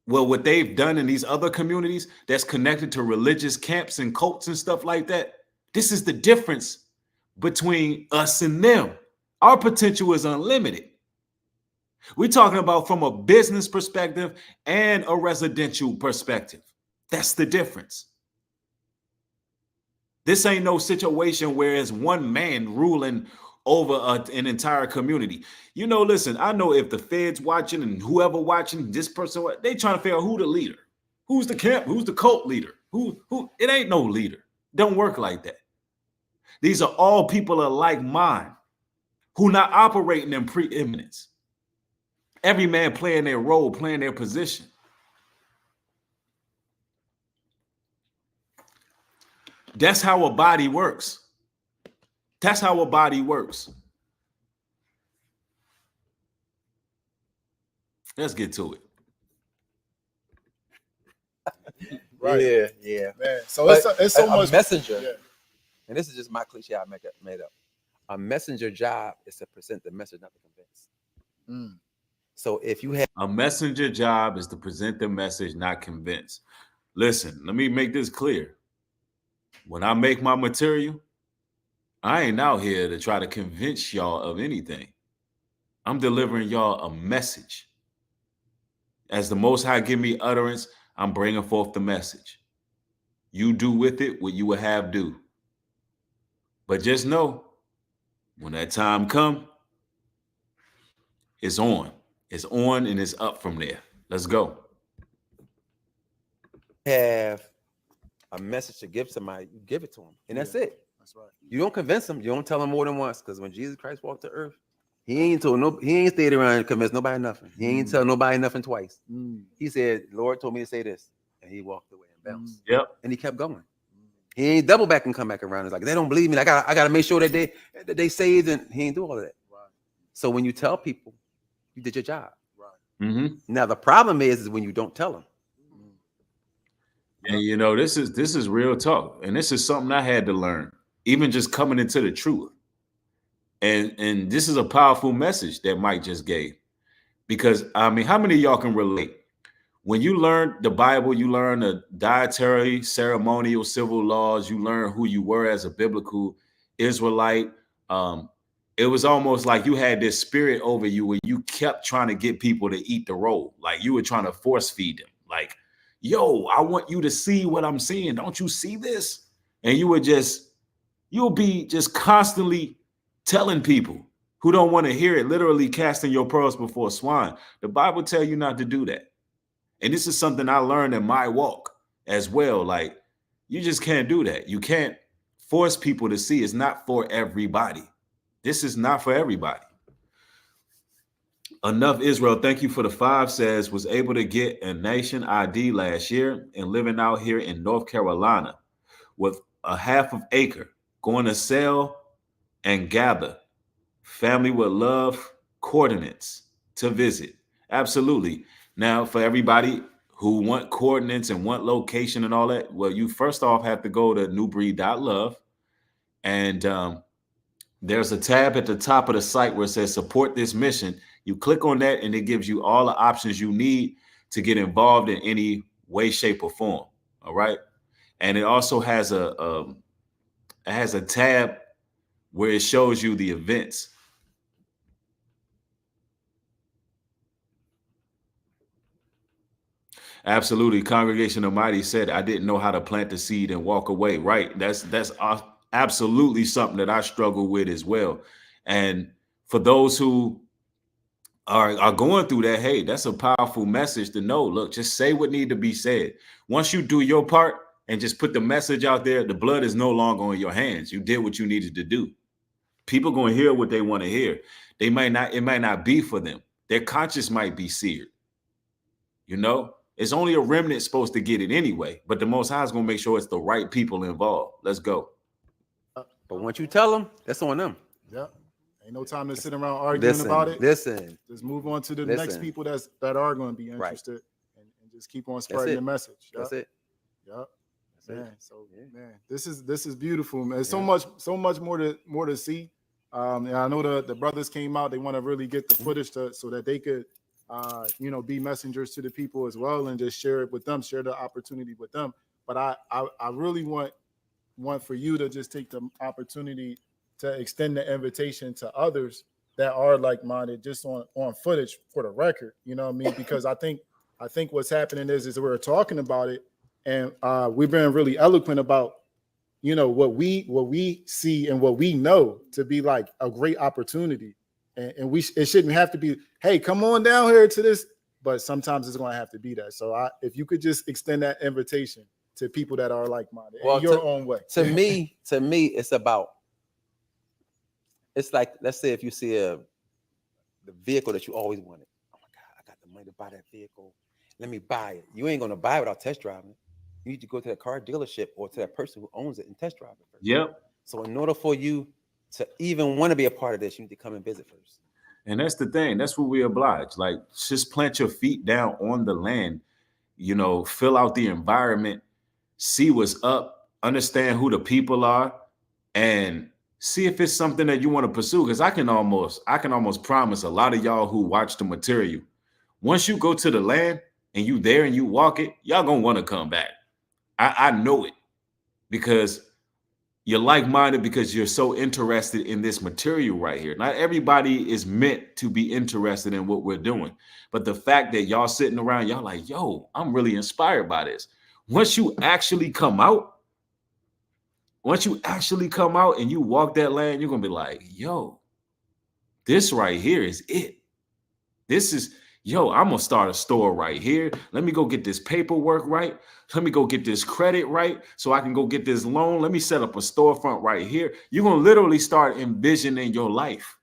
A: well, what they've done in these other communities that's connected to religious camps and cults and stuff like that. This is the difference between us and them. Our potential is unlimited. We're talking about from a business perspective and a residential perspective. That's the difference. This ain't no situation where it's one man ruling over an entire community. You know, listen, I know if the feds watching and whoever watching this person, they trying to figure out who the leader, who's the camp, who's the cult leader, who, it ain't no leader. Don't work like that. These are all people of like mind who not operating in preeminence. Every man playing their role, playing their position. That's how a body works. That's how a body works. Let's get to it.
D: Right.
C: Yeah.
D: Man. So
C: But
D: it's so
C: a
D: much
C: messenger.
D: Yeah.
C: And this is just my cliche I made up. A messenger job is to present the message, not to convince. So if you have
A: A messenger job is to present the message, not convince. Listen, let me make this clear. When I make my material, I ain't out here to try to convince y'all of anything. I'm delivering y'all a message. As the Most High give me utterance, I'm bringing forth the message. You do with it what you would have do. But just know, when that time come, it's on. It's on and it's up from there. Let's go.
C: a message to give somebody, you give it to them. And that's it.
D: That's right.
C: You don't convince them. You don't tell them more than once. Because when Jesus Christ walked the earth, he ain't stayed around and convinced nobody nothing. He ain't tell nobody nothing twice. He said, Lord told me to say this. And he walked away and bounced.
A: Yep.
C: And he kept going. He ain't double back and come back around. It's like, they don't believe me. I gotta make sure that they saved, and he ain't do all of that.
D: Right.
C: So when you tell people, you did your job.
D: Right.
A: Mm-hmm.
C: Now the problem is when you don't tell them.
A: And you know, this is real talk. And this is something I had to learn, even just coming into the truth. And this is a powerful message that Mike just gave. Because I mean, how many of y'all can relate? When you learn the Bible, you learn the dietary, ceremonial, civil laws, you learn who you were as a biblical Israelite. It was almost like you had this spirit over you where you kept trying to get people to eat the roll. Like you were trying to force feed them. Like, yo, I want you to see what I'm seeing. Don't you see this? And you'll be just constantly telling people who don't want to hear it, literally casting your pearls before swine. The Bible tells you not to do that. And this is something I learned in my walk as well. Like, you just can't do that. You can't force people to see. It's not for everybody. This is not for everybody. Enough Israel, thank you for the 5 says, was able to get a nation ID last year and living out here in North Carolina with a half of acre, going to sell and gather. Family would love coordinates to visit. Absolutely. Now, for everybody who want coordinates and want location and all that, well, you first off have to go to newbreed.love. And there's a tab at the top of the site where it says support this mission. You click on that and it gives you all the options you need to get involved in any way, shape, or form. All right. And it also has a tab where it shows you the events. Absolutely. Congregation Almighty said, I didn't know how to plant the seed and walk away. Right. That's absolutely something that I struggle with as well. And for those who are going through that, hey, that's a powerful message to know. Look, just say what need to be said. Once you do your part and just put the message out there, the blood is no longer on your hands. You did what you needed to do. People going to hear what they want to hear. It might not be for them. Their conscience might be seared. You know, it's only a remnant supposed to get it anyway, but the Most High is going to make sure it's the right people involved. Let's go.
C: But once you tell them, that's on them.
D: Yeah. Ain't no time to sit around arguing about it.
C: Listen.
D: Just move on to the next people that are going to be interested, and just keep on spreading the message.
C: That's it.
D: Yep. Man, so man, this is beautiful, man. There's so much more to see. And I know the brothers came out. They want to really get the footage so that they could, be messengers to the people as well, and just share it with them, share the opportunity with them. But I really want for you to just take the opportunity to extend the invitation to others that are like-minded, just on footage for the record. You know what I mean? Because I think what's happening is we're talking about it, and we've been really eloquent about you know, what we see and what we know to be like a great opportunity. And it shouldn't have to be, hey, come on down here to this, but sometimes it's going to have to be that. So if you could just extend that invitation to people that are like-minded in your own way.
C: To me, it's about, it's like, let's say if you see the vehicle that you always wanted. Oh my God, I got the money to buy that vehicle. Let me buy it. You ain't going to buy it without test driving it. You need to go to that car dealership or to that person who owns it and test drive it first.
A: Yep.
C: So in order for you to even want to be a part of this, you need to come and visit first.
A: And that's the thing. That's what we oblige. Like, just plant your feet down on the land, you know, fill out the environment, see what's up, understand who the people are, and see if it's something that you want to pursue. Because I can almost promise a lot of y'all who watch the material, once you go to the land and you there and you walk it, y'all gonna want to come back. I know it, because you're like-minded, because you're so interested in this material right here. Not everybody is meant to be interested in what we're doing. But the fact that y'all sitting around, y'all like, yo, I'm really inspired by this. Once you actually come out and you walk that land, you're going to be like, yo, this right here is it. This is, yo, I'm going to start a store right here. Let me go get this paperwork right. Let me go get this credit right so I can go get this loan. Let me set up a storefront right here. You're going to literally start envisioning your life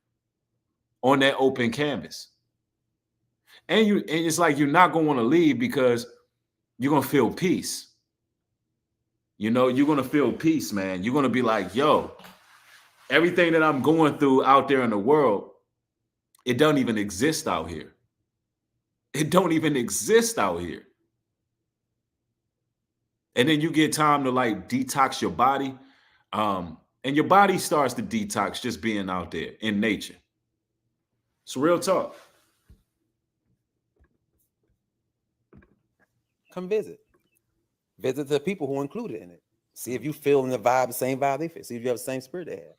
A: on that open canvas. And it's like you're not going to want to leave, because you're going to feel peace. You know, you're going to feel peace, man. You're going to be like, yo, everything that I'm going through out there in the world, it don't even exist out here. It don't even exist out here. And then you get time to like detox your body. And your body starts to detox just being out there in nature. It's real talk.
C: Come visit. Visit the people who are included in it. See if you feel in the same vibe they feel. See if you have the same spirit they have.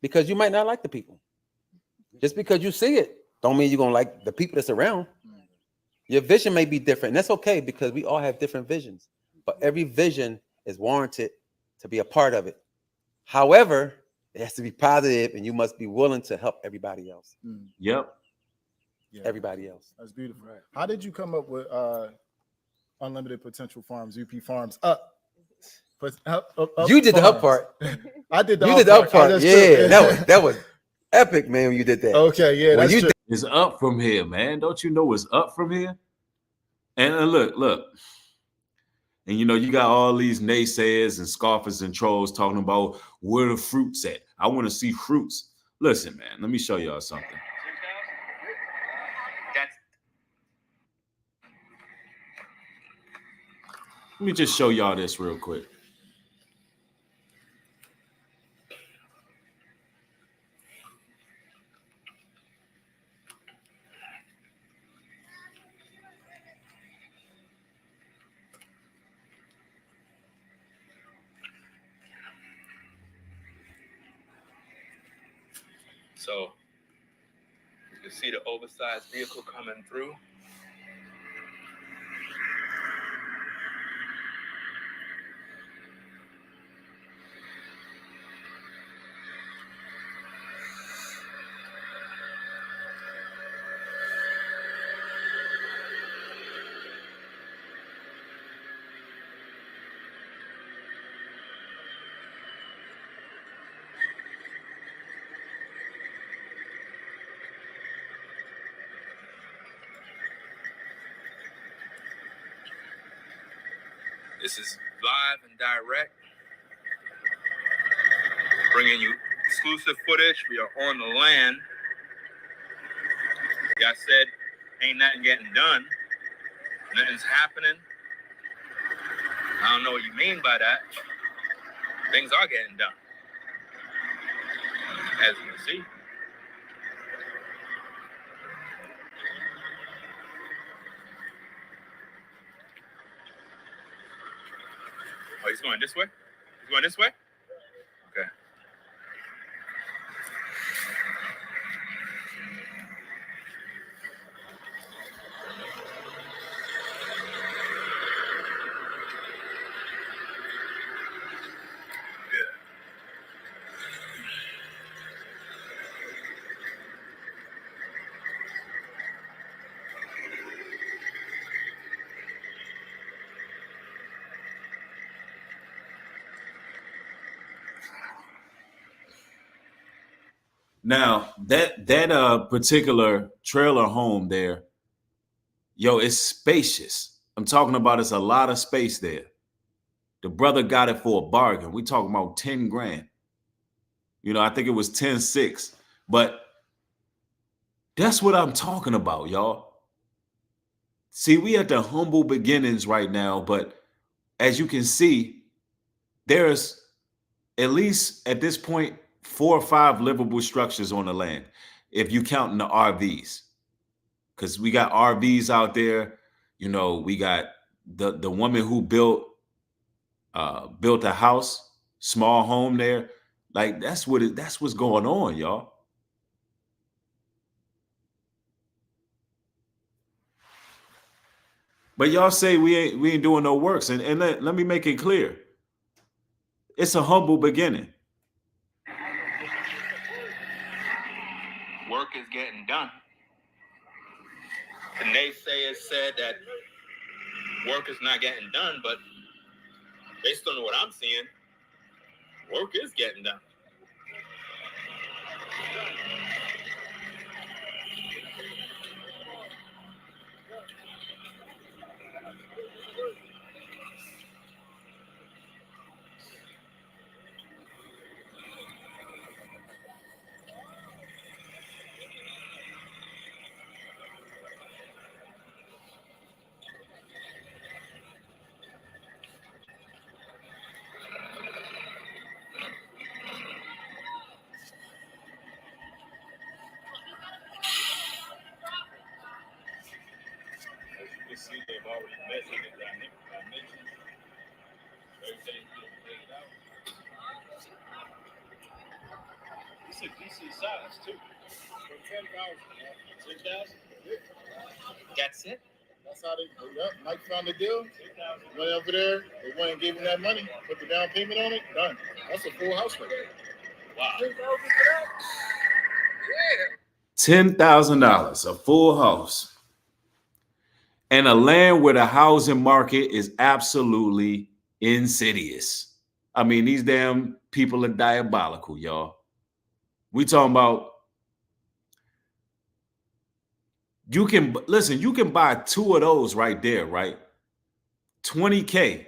C: Because you might not like the people. Just because you see it, don't mean you're going to like the people that's around. Your vision may be different. And that's okay, because we all have different visions. But every vision is warranted to be a part of it. However, it has to be positive, and you must be willing to help everybody else.
A: Yep.
D: Yeah.
C: Everybody else.
D: That's beautiful. Right. How did you come up with Unlimited Potential Farms, UP Farms up?
C: You did the up part.
D: I did the
C: you
D: up
C: did the up part.
D: Oh,
C: Yeah, that was epic, man, when you did that.
D: Okay, yeah, that's true.
A: It's up from here, man. Don't you know it's up from here? And look. And you know, you got all these naysayers and scoffers and trolls talking about where the fruits at. I want to see fruits. Listen, man, let me show y'all something. Let me just show y'all this real quick.
F: So you can see the oversized vehicle coming through. This is live and direct, bringing you exclusive footage. We are on the land. Like I said, ain't nothing getting done. Nothing's happening. I don't know what you mean by that. Things are getting done, as you can see. Oh, he's going this way? He's going this way? Okay.
A: Now that particular trailer home there, yo, it's spacious. I'm talking about it's a lot of space there. The brother got it for a bargain. We talking about 10 grand. You know, I think it was 10.6. But that's what I'm talking about, y'all. See, we at the humble beginnings right now, but as you can see, there's at least at this point 4 or 5 livable structures on the land, if you counting the RVs. Because we got RVs out there. You know, we got the woman who built a house, small home there. Like that's what's going on, y'all. But y'all say we ain't doing no works, and let me make it clear. It's a humble beginning.
F: Work is getting done. The naysayers said that work is not getting done, but based on what I'm seeing, work is getting done. See, they've already measured the dimensions. Everything's getting laid out. It's a decent size too. For 10,000. 10,000? That's it?
D: That's how they. Yep, Mike found the deal. Went over there. They went and gave him that money. Put the down payment on it. Done. That's a full house right there.
F: Wow.
A: $10,000, a full house. And a land where the housing market is absolutely insidious. I mean, these damn people are diabolical, y'all. We talking about you can buy 2 of those right there, right? $20K.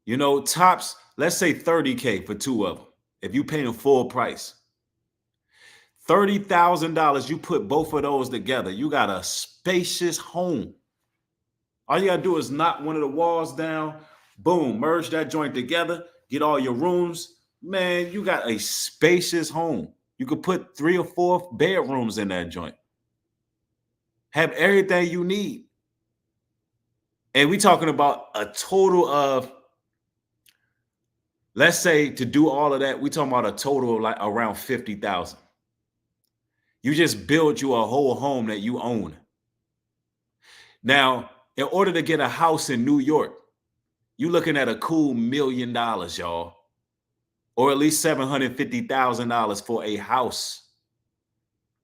A: You know, tops, let's say $30K for 2 of them. If you paying full price. $30,000, you put both of those together. You got a spacious home. All you gotta do is knock one of the walls down, boom, merge that joint together, get all your rooms. Man, you got a spacious home. You could put 3 or 4 bedrooms in that joint. Have everything you need. And we talking about a total of, let's say to do all of that, we talking about a total of like around 50,000. You just build you a whole home that you own. Now, in order to get a house in New York, you're looking at a cool $1 million, y'all, or at least $750,000 for a house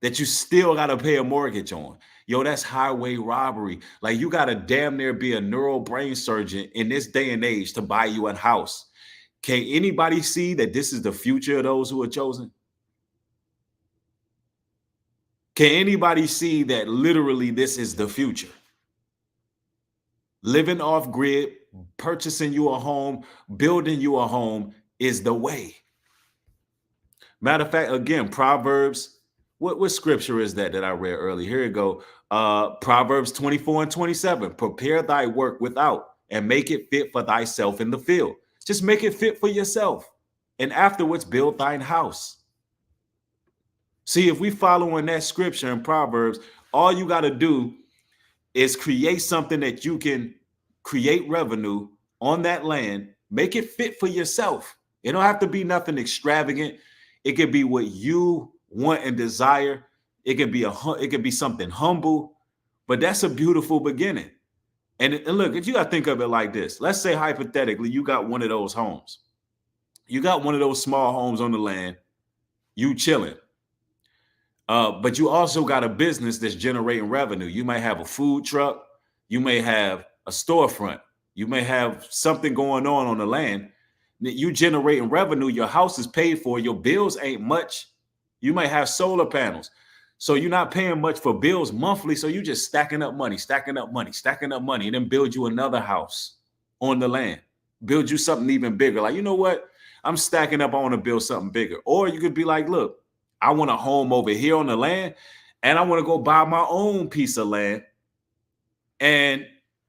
A: that you still got to pay a mortgage on. Yo, that's highway robbery. Like you got to damn near be a neural brain surgeon in this day and age to buy you a house. Can anybody see that this is the future of those who are chosen? Can anybody see that literally this is the future? Living off grid, purchasing you a home, building you a home is the way. Matter of fact, again, Proverbs, what scripture is that I read earlier? Here you go. Proverbs 24:27. Prepare thy work without and make it fit for thyself in the field. Just make it fit for yourself. And afterwards, build thine house. See, if we follow in that scripture in Proverbs, all you got to do is create something that you can create revenue on that land, make it fit for yourself. It don't have to be nothing extravagant. It could be what you want and desire. It could be something humble, but that's a beautiful beginning. And look, if you got to think of it like this, let's say hypothetically, you got one of those homes. You got one of those small homes on the land, you chilling. But you also got a business that's generating revenue. You might have a food truck. You may have a storefront. You may have something going on the land. You generating revenue. Your house is paid for. Your bills ain't much. You might have solar panels. So you're not paying much for bills monthly. So you're just stacking up money, stacking up money, stacking up money, and then build you another house on the land. Build you something even bigger. Like, you know what? I'm stacking up. I want to build something bigger. Or you could be like, look, I want a home over here on the land, and I want to go buy my own piece of land, and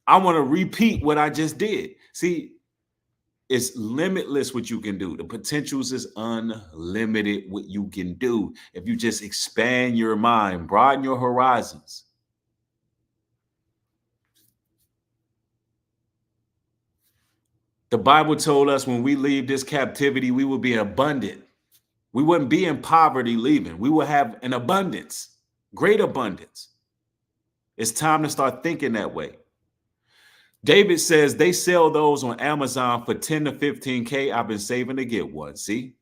A: I want to repeat what I just did. See, it's limitless what you can do. The potentials is unlimited what you can do if you just expand your mind, broaden your horizons. The Bible told us when we leave this captivity, we will be abundant. We wouldn't be in poverty leaving. We will have an abundance, great abundance. It's time to start thinking that way. David says they sell those on Amazon for 10 to 15K. I've been saving to get one. See?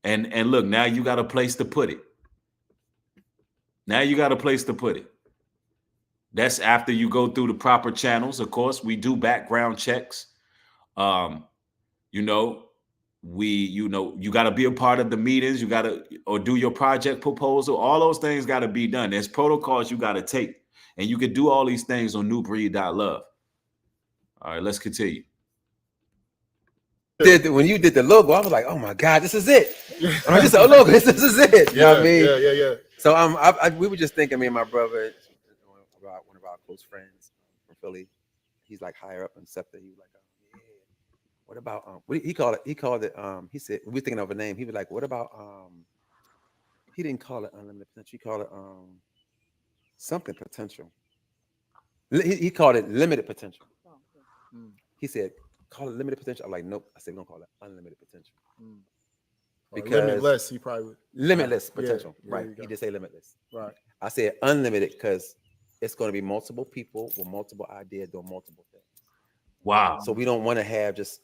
A: And look, now you got a place to put it. Now you got a place to put it. That's after you go through the proper channels. Of course, we do background checks. You got to be a part of the meetings. You got to, or do your project proposal. All those things got to be done. There's protocols you got to take. And you can do all these things on newbreed.love. All right, let's continue.
C: When you did the logo, I was like, oh my God, this is it. I just said, oh, logo, this is it. You know what I mean?
D: Yeah.
C: So we were just thinking, me and my brother, one of our close friends from Philly, he's like higher up in SEPTA. He was like, yeah. What about he called it, he said, we were thinking of a name. He was like, what about he didn't call it unlimited potential, he called it something potential. He called it limited potential. He said, call it limited potential. I'm like, nope. I said, we don't call it unlimited potential.
D: Because limitless, he probably would.
C: Limitless potential.
D: Yeah,
C: right. He did say limitless.
D: Right.
C: I said unlimited because it's going to be multiple people with multiple ideas doing multiple things.
A: Wow.
C: So we don't want to just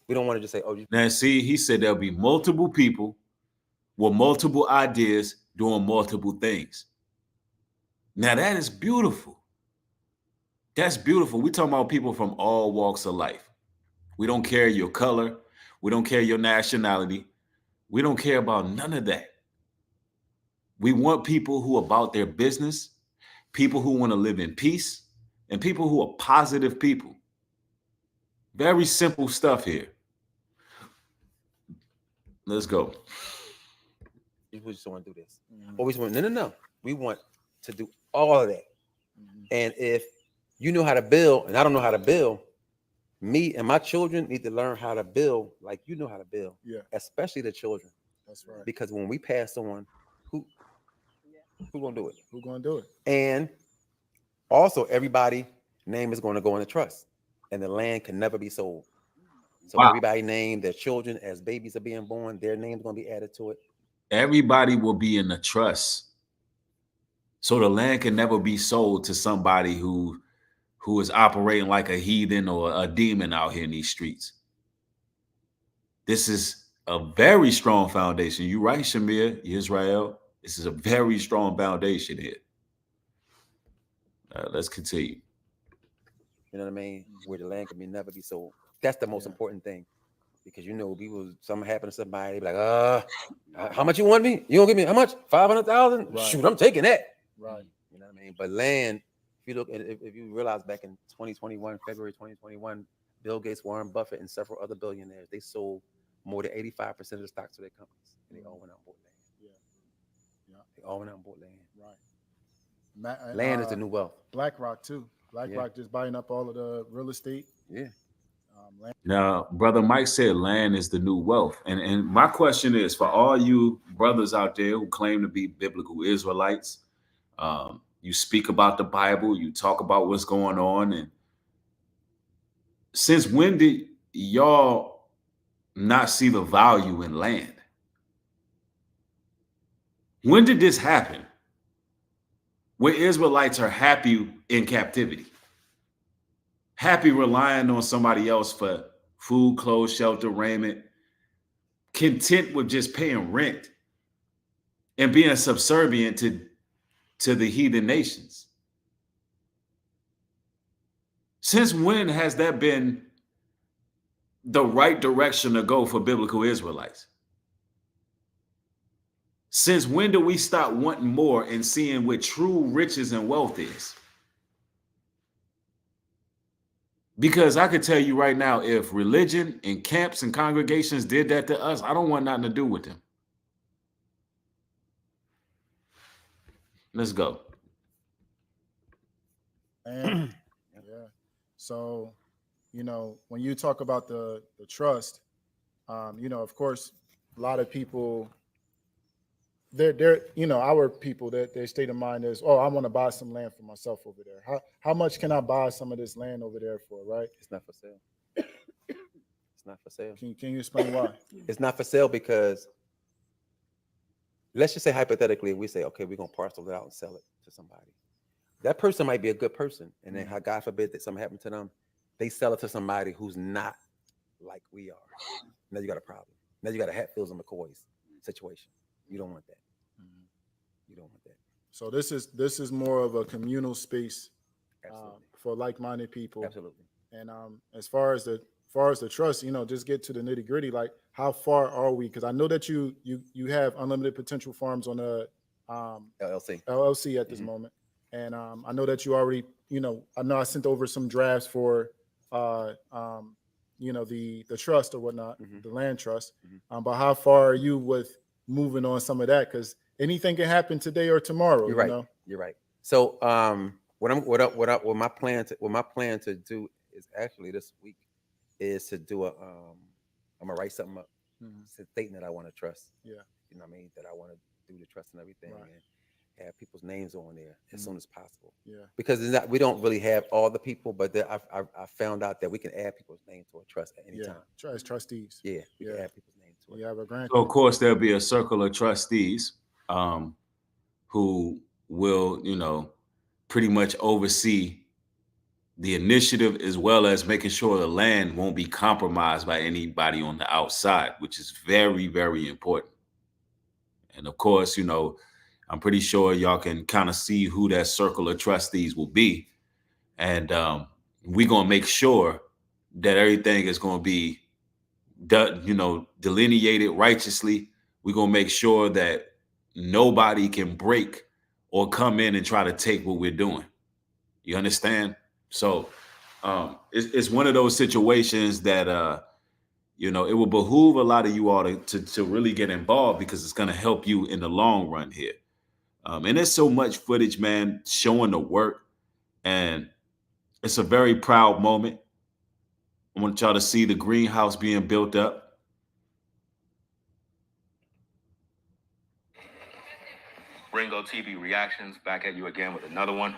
C: say, oh,
A: now see, he said there'll be multiple people with multiple ideas doing multiple things. Now that is beautiful. That's beautiful. We're talking about people from all walks of life. We don't care your color. We don't care your nationality. We don't care about none of that. We want people who are about their business, people who want to live in peace, and people who are positive people. Very simple stuff here. Let's go.
C: We just want to do this. Or we just want, no. We want to do all of that. And if you know how to build and I don't know how to build, me and my children need to learn how to build like you know how to build.
D: Yeah.
C: Especially the children.
D: That's right.
C: Because when we pass on, who gonna do it?
D: Who gonna do it?
C: And also everybody's name is going to go in a trust. And the land can never be sold. So everybody named their children as babies are being born, their name's going to be added to it.
A: Everybody will be in the trust. So the land can never be sold to somebody who is operating like a heathen or a demon out here in these streets. This is a very strong foundation. You're right, Shamir, Israel. This is a very strong foundation here. Let's continue.
C: You know what I mean? Where the land can never be sold. That's the most important thing. Because people, something happened to somebody, they be like, how much you want me? You gonna give me how much? 500,000? Right. Shoot, I'm taking that.
D: Right.
C: You know what I mean? But land, if you look at if you realize back in 2021, February 2021, Bill Gates, Warren Buffett, and several other billionaires, they sold more than 85% of the stocks of their companies. And they all went out and bought land. Yeah. They all went out and bought land. Right. Land is the new wealth.
D: BlackRock too. BlackRock just buying up all of the real estate.
C: Yeah.
A: Now, Brother Mike said land is the new wealth. And my question is for all you brothers out there who claim to be biblical Israelites, you speak about the Bible, you talk about what's going on. And since when did y'all not see the value in land? When did this happen? Where Israelites are happy in captivity, happy relying on somebody else for food, clothes, shelter, raiment, content with just paying rent and being subservient to the heathen nations. Since when has that been the right direction to go for biblical Israelites? Since when do we stop wanting more and seeing what true riches and wealth is? Because I could tell you right now, if religion and camps and congregations did that to us, I don't want nothing to do with them. Let's go.
D: And yeah, so when you talk about the trust, of course, a lot of people, they're our people, that their state of mind is, oh, I want to buy some land for myself over there. How much can I buy some of this land over there for, right?
C: It's not for sale. It's not for sale.
D: Can you explain why?
C: It's not for sale because, let's just say hypothetically, we say, okay, we're gonna parcel it out and sell it to somebody. That person might be a good person, and then God forbid that something happened to them, they sell it to somebody who's not like we are. Now you got a problem. Now you got a Hatfields and McCoys situation. You don't want that. You don't want that.
D: So this is more of a communal space for like-minded people.
C: Absolutely.
D: And as far as the trust, just get to the nitty-gritty. Like, how far are we? Because I know that you have Unlimited Potential Farms on a LLC at this moment, and I know that you already, I know I sent over some drafts for the trust or whatnot, the land trust. But how far are you with moving on some of that? Because anything can happen today or tomorrow.
C: You're right. You're right. So what my plan to do is actually this week is to do I'm gonna write something up, stating that I want to trust.
D: Yeah.
C: You know what I mean? That I want to do the trust and everything,
D: Right.
C: and have people's names on there as soon as possible.
D: Yeah.
C: Because we don't really have all the people, but I found out that we can add people's names to a trust at any time.
D: As trustees.
C: Yeah, we can add people's names to it.
D: You have a grant.
A: So of course there'll be a circle of trustees who will, pretty much oversee the initiative, as well as making sure the land won't be compromised by anybody on the outside, which is very, very important. And of course, I'm pretty sure y'all can kind of see who that circle of trustees will be. And we're going to make sure that everything is going to be done, delineated righteously. We're going to make sure that nobody can break or come in and try to take what we're doing. You understand? So it's one of those situations that, it will behoove a lot of you all to really get involved, because it's going to help you in the long run here. And there's so much footage, man, showing the work. And it's a very proud moment. I want y'all to see the greenhouse being built up.
F: Ringo TV Reactions back at you again with another one.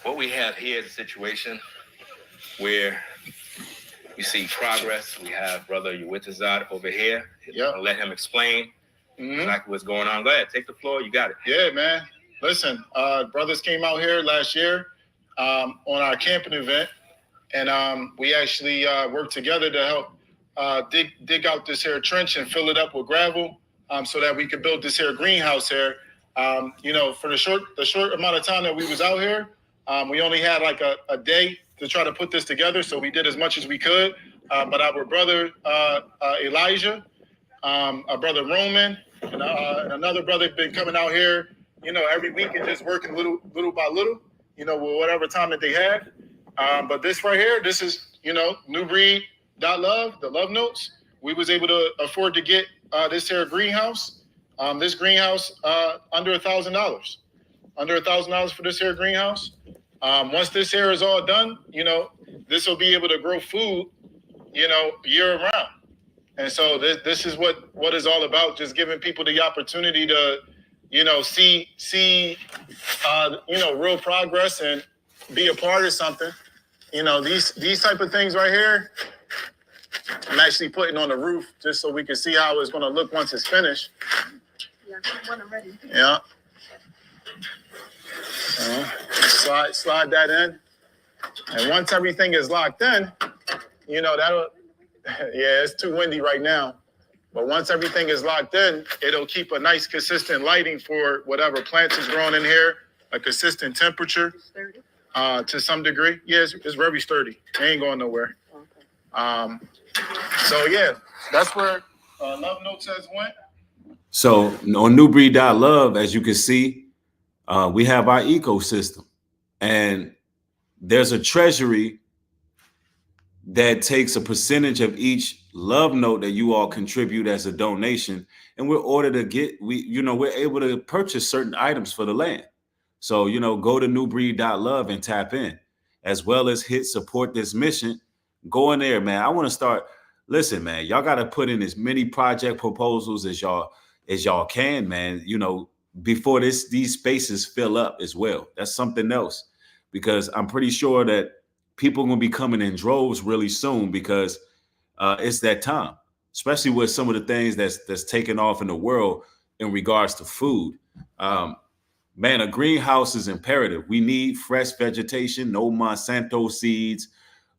F: What we have here is a situation where you see progress. We have Brother Uwitazad over here. I'll let him explain exactly what's going on. Go ahead, take the floor. You got it.
D: Yeah, man. Listen, brothers came out here last year on our camping event, and we actually worked together to help dig out this here trench and fill it up with gravel, so that we could build this here greenhouse here. For the short amount of time that we was out here, we only had like a day to try to put this together, so we did as much as we could. But our brother Elijah, our brother Roman, and another brother been coming out here, every week and just working little by little, with whatever time that they had. But this right here, this is, newbreed.love, the love notes. We was able to afford to get this here greenhouse. This greenhouse under $1,000. Under $1,000 for this here greenhouse. Once this here is all done, this will be able to grow food, year round. And so this is what it's all about, just giving people the opportunity to, see real progress and be a part of something. These type of things right here, I'm actually putting on the roof just so we can see how it's going to look once it's finished. Yeah. Slide that in. And once everything is locked in, that'll, it's too windy right now. But once everything is locked in, it'll keep a nice consistent lighting for whatever plants is growing in here, a consistent temperature to some degree. Yeah, it's very sturdy. It ain't going nowhere. Okay. So yeah, that's where Love Notes has went.
A: So on newbreed.love, as you can see, we have our ecosystem, and there's a treasury that takes a percentage of each love note that you all contribute as a donation, and we're able to purchase certain items for the land. So go to newbreed.love and tap in, as well as hit support this mission. Go in there, man. I want to start. Listen, man, y'all got to put in as many project proposals as y'all can, man. Before these spaces fill up as well. That's something else, because I'm pretty sure that people are going to be coming in droves really soon, because it's that time, especially with some of the things that's taking off in the world in regards to food. Man, a greenhouse is imperative. We need fresh vegetation, no Monsanto seeds,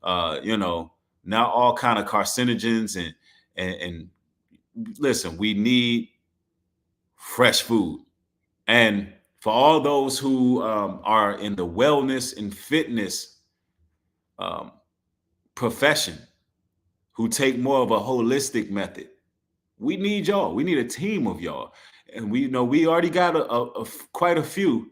A: now all kind of carcinogens, and listen, we need fresh food. And for all those who are in the wellness and fitness profession, who take more of a holistic method, we need y'all. We need a team of y'all, and we already got quite a few,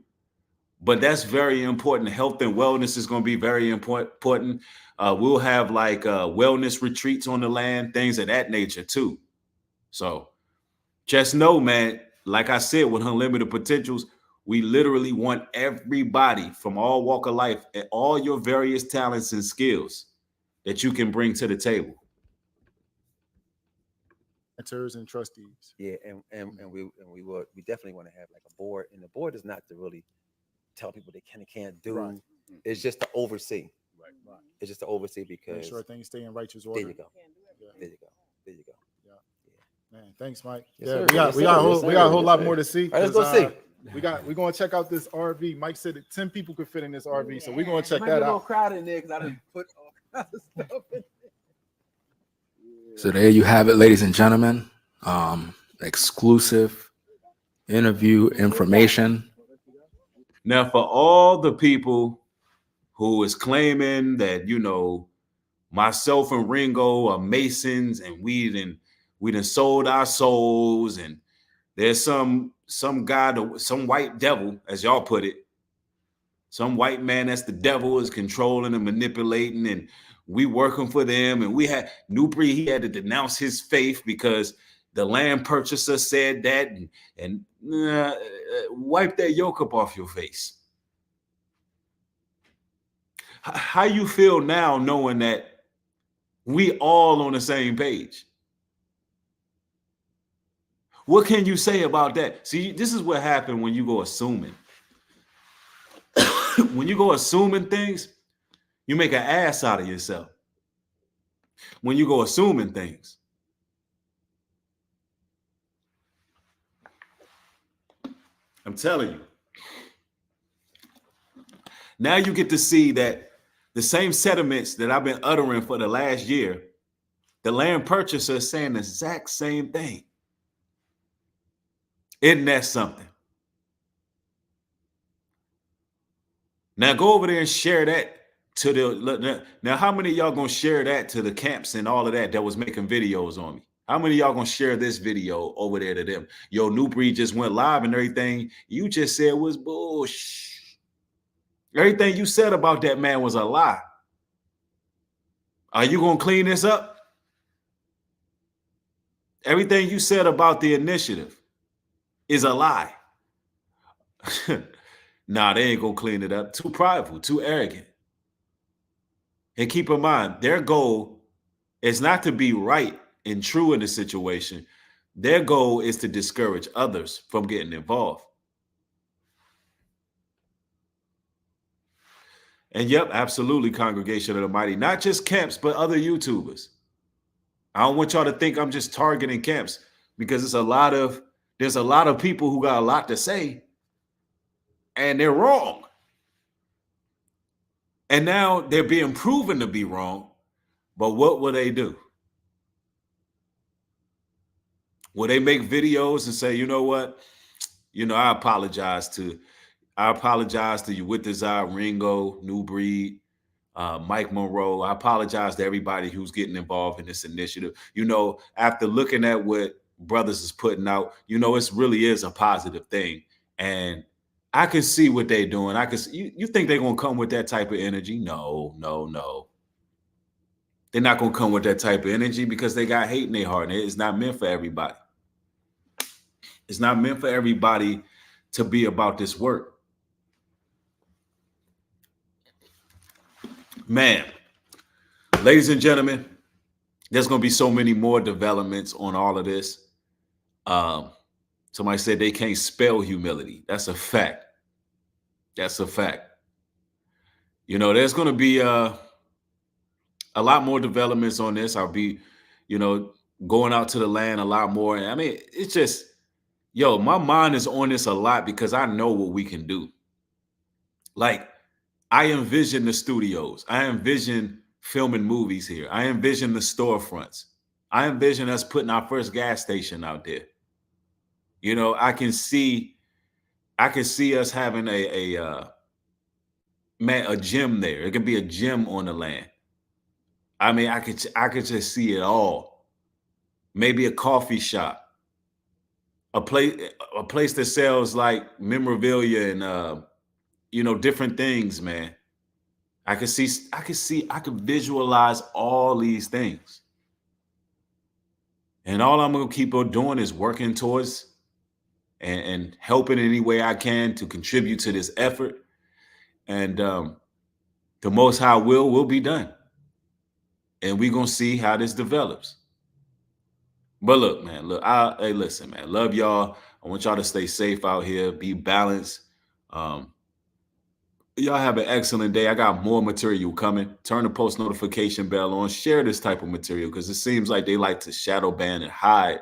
A: but that's very important. Health and wellness is going to be very important. We'll have like wellness retreats on the land, things of that nature too. So just know, man, like I said, with Unlimited Potentials, we literally want everybody from all walk of life and all your various talents and skills that you can bring to the table.
D: Mentors and trustees.
C: Yeah, and we definitely want to have like a board, and the board is not to really tell people they can and can't do.
D: Right.
C: It's just to oversee.
D: Right.
C: It's just to oversee, because
D: Make sure things stay in righteous order.
C: there you go.
D: Yeah.
C: There you go. There you go.
D: Man, thanks, Mike.
C: Yes,
D: Yeah,
C: sir.
D: we got
C: Yes,
D: we got a
C: sir.
D: whole,
C: Yes,
D: we got a
C: sir.
D: whole
C: Yes,
D: lot
C: sir.
D: more to see.
C: All right, let's go
D: 'cause,
C: see.
D: we're gonna check out this RV. Mike said that 10 people could fit in this RV, so we're gonna check
C: Might be
D: that
C: a little
D: out.
C: crowded in there because I didn't put all kinds of stuff in.
G: So there you have it, ladies and gentlemen. Exclusive interview information.
A: Now, for all the people who is claiming that myself and Ringo are Masons, and we done sold our souls, and there's some guy, some white devil, as y'all put it, some white man that's the devil is controlling and manipulating, and we working for them, and we had Newbury, he had to denounce his faith because the land purchaser said that, and wipe that yoke up off your face. How you feel now knowing that we all on the same page? What can you say about that? See, this is what happened when you go assuming. When you go assuming things, you make an ass out of yourself. When you go assuming things. I'm telling you. Now you get to see that the same sentiments that I've been uttering for the last year, the land purchaser is saying the exact same thing. Isn't that something? Now go over there and share that to the. Now, how many of y'all gonna share that to the camps and all of that was making videos on me? How many of y'all gonna share this video over there to them? Yo, New Breed just went live and everything you just said was bullshit. Everything you said about that man was a lie. Are you gonna clean this up? Everything you said about the initiative is a lie. Nah, they ain't gonna clean it up. Too prideful, too arrogant. And keep in mind, their goal is not to be right and true in the situation. Their goal is to discourage others from getting involved. And yep, absolutely, Congregation of the Mighty. Not just camps, but other YouTubers. I don't want y'all to think I'm just targeting camps, because there's a lot of people who got a lot to say, and they're wrong. And now they're being proven to be wrong. But what will they do? Will they make videos and say, you know what? I apologize to you, with Desire, Ringo, New Breed, Mike Monroe. I apologize to everybody who's getting involved in this initiative. After looking at what brothers is putting out, it really is a positive thing. And I can see what they're doing. I can see, you think they're gonna come with that type of energy? No, no, no. They're not gonna come with that type of energy because they got hate in their heart. And it's not meant for everybody. It's not meant for everybody to be about this work. Man, ladies and gentlemen, there's gonna be so many more developments on all of this. Somebody said they can't spell humility. That's a fact. That's a fact. There's going to be a lot more developments on this. I'll be, going out to the land a lot more. And I mean, it's just, my mind is on this a lot because I know what we can do. Like, I envision the studios. I envision filming movies here. I envision the storefronts. I envision us putting our first gas station out there. I can see us having a gym there. It can be a gym on the land. I mean, I could just see it all. Maybe a coffee shop, a place that sells like memorabilia and different things, man. I could visualize all these things. And all I'm gonna keep on doing is working towards and helping any way I can to contribute to this effort. And the Most High will be done. And we're going to see how this develops. But look, man, hey, listen, man, love y'all. I want y'all to stay safe out here, be balanced. Y'all have an excellent day. I got more material coming. Turn the post notification bell on. Share this type of material because it seems like they like to shadow ban and hide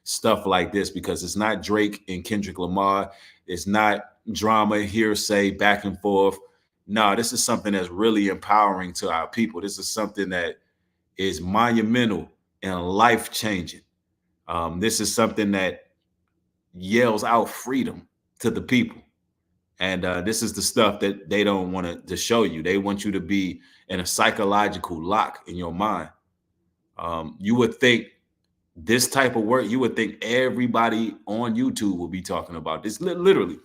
A: stuff like this because it's not Drake and Kendrick Lamar. It's not drama, hearsay, back and forth. No, this is something that's really empowering to our people. This is something that is monumental and life-changing. This is something that yells out freedom to the people. And this is the stuff that they don't want to show you. They want you to be in a psychological lock in your mind. You would think this type of work, you would think everybody on YouTube will be talking about this, literally.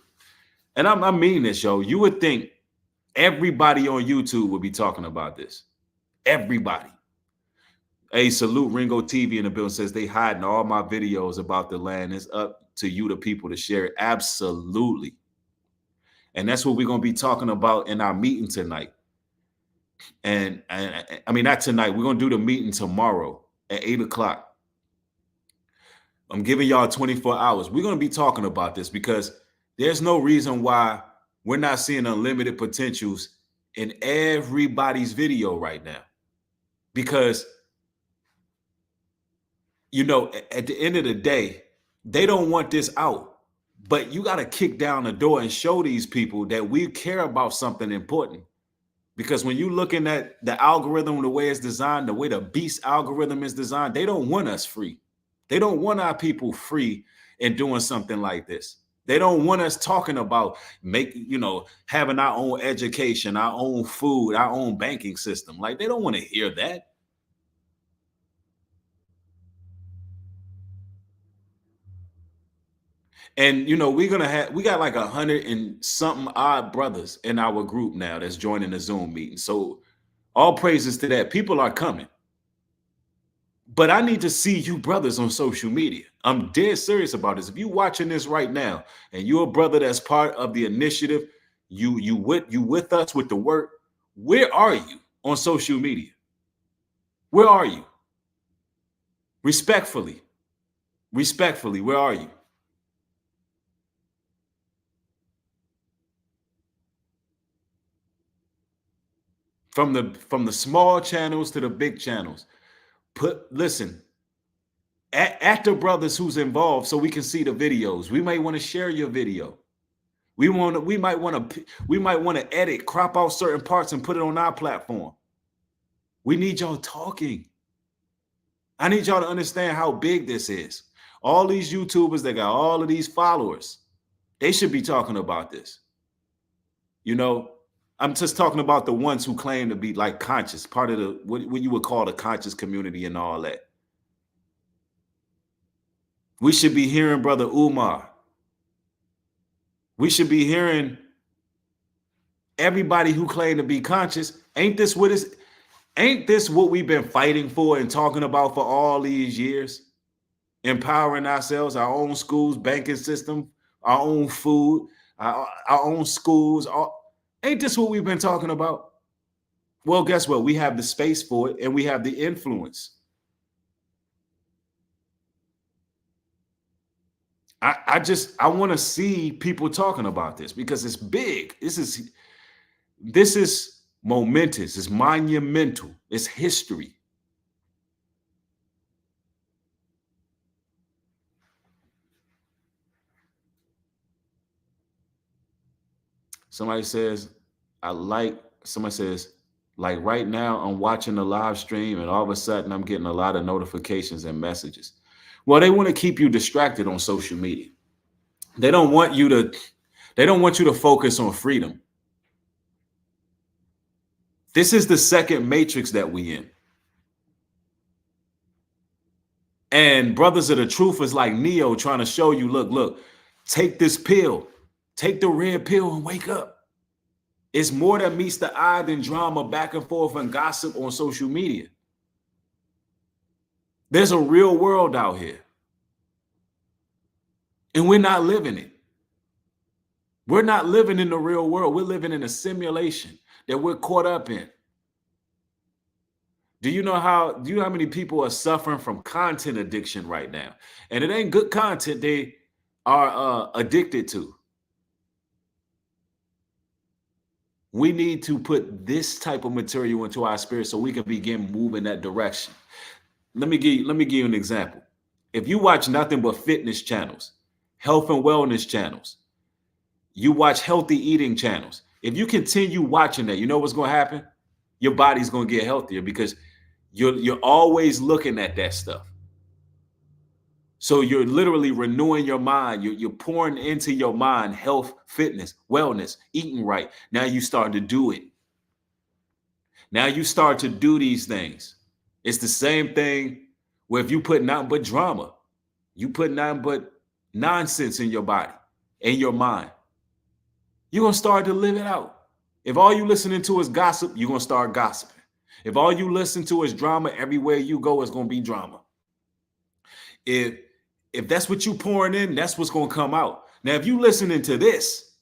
A: And I mean this, yo. You would think everybody on YouTube would be talking about this. Everybody. Hey, salute Ringo TV in the building says they hiding all my videos about the land. It's up to you, the people, to share it. Absolutely. And that's what we're going to be talking about in our meeting tonight. And I mean, not tonight. We're going to do the meeting tomorrow at 8 o'clock. I'm giving y'all 24 hours. We're going to be talking about this because there's no reason why we're not seeing unlimited potentials in everybody's video right now. Because, at the end of the day, they don't want this out. But you got to kick down the door and show these people that we care about something important. Because when you're looking at the algorithm, the way it's designed, the way the beast algorithm is designed, they don't want us free. They don't want our people free in doing something like this. They don't want us talking about having our own education, our own food, our own banking system. Like, they don't want to hear that. And, we got like 100 and something odd brothers in our group now that's joining the Zoom meeting. So all praises to that. People are coming. But I need to see you brothers on social media. I'm dead serious about this. If you're watching this right now and you're a brother that's part of the initiative, you with us with the work, where are you on social media? Where are you? Respectfully, where are you? From the small channels to the big channels. Listen, at the brothers who's involved so we can see the videos. We may want to share your video. We might want to edit, crop out certain parts and put it on our platform. We need y'all talking. I need y'all to understand how big this is. All these YouTubers that got all of these followers, they should be talking about this. I'm just talking about the ones who claim to be like conscious, part of the what you would call the conscious community and all that. We should be hearing Brother Umar. We should be hearing everybody who claim to be conscious. Ain't this what we've been fighting for and talking about for all these years? Empowering ourselves, our own schools, banking system, our own food, our own schools. Ain't this what we've been talking about? Well, guess what? We have the space for it and we have the influence. I want to see people talking about this because it's big. This is momentous. It's monumental. It's history. Somebody says, somebody says, like right now, I'm watching the live stream and all of a sudden I'm getting a lot of notifications and messages. Well, they want to keep you distracted on social media. They don't want you to focus on freedom. This is the second matrix that we in. And Brothers of the Truth is like Neo trying to show you, look, take this pill, take the red pill and wake up. It's more that meets the eye than drama back and forth and gossip on social media. There's a real world out here. And we're not living it. We're not living in the real world. We're living in a simulation that we're caught up in. Do you know how many people are suffering from content addiction right now? And it ain't good content they are addicted to. We need to put this type of material into our spirit so we can begin moving that direction. Let me give you an example. If you watch nothing but fitness channels, health and wellness channels, you watch healthy eating channels, if you continue watching that, you know what's going to happen? Your body's going to get healthier because you're always looking at that stuff. So you're literally renewing your mind. You're pouring into your mind health, fitness, wellness, eating right. Now you start to do it. Now you start to do these things. It's the same thing where if you put nothing but drama, you put nothing but nonsense in your body, in your mind, you're going to start to live it out. If all you listening to is gossip, you're going to start gossiping. If all you listen to is drama, everywhere you go is going to be drama. If that's what you pouring in, that's what's going to come out. Now, if you listening to this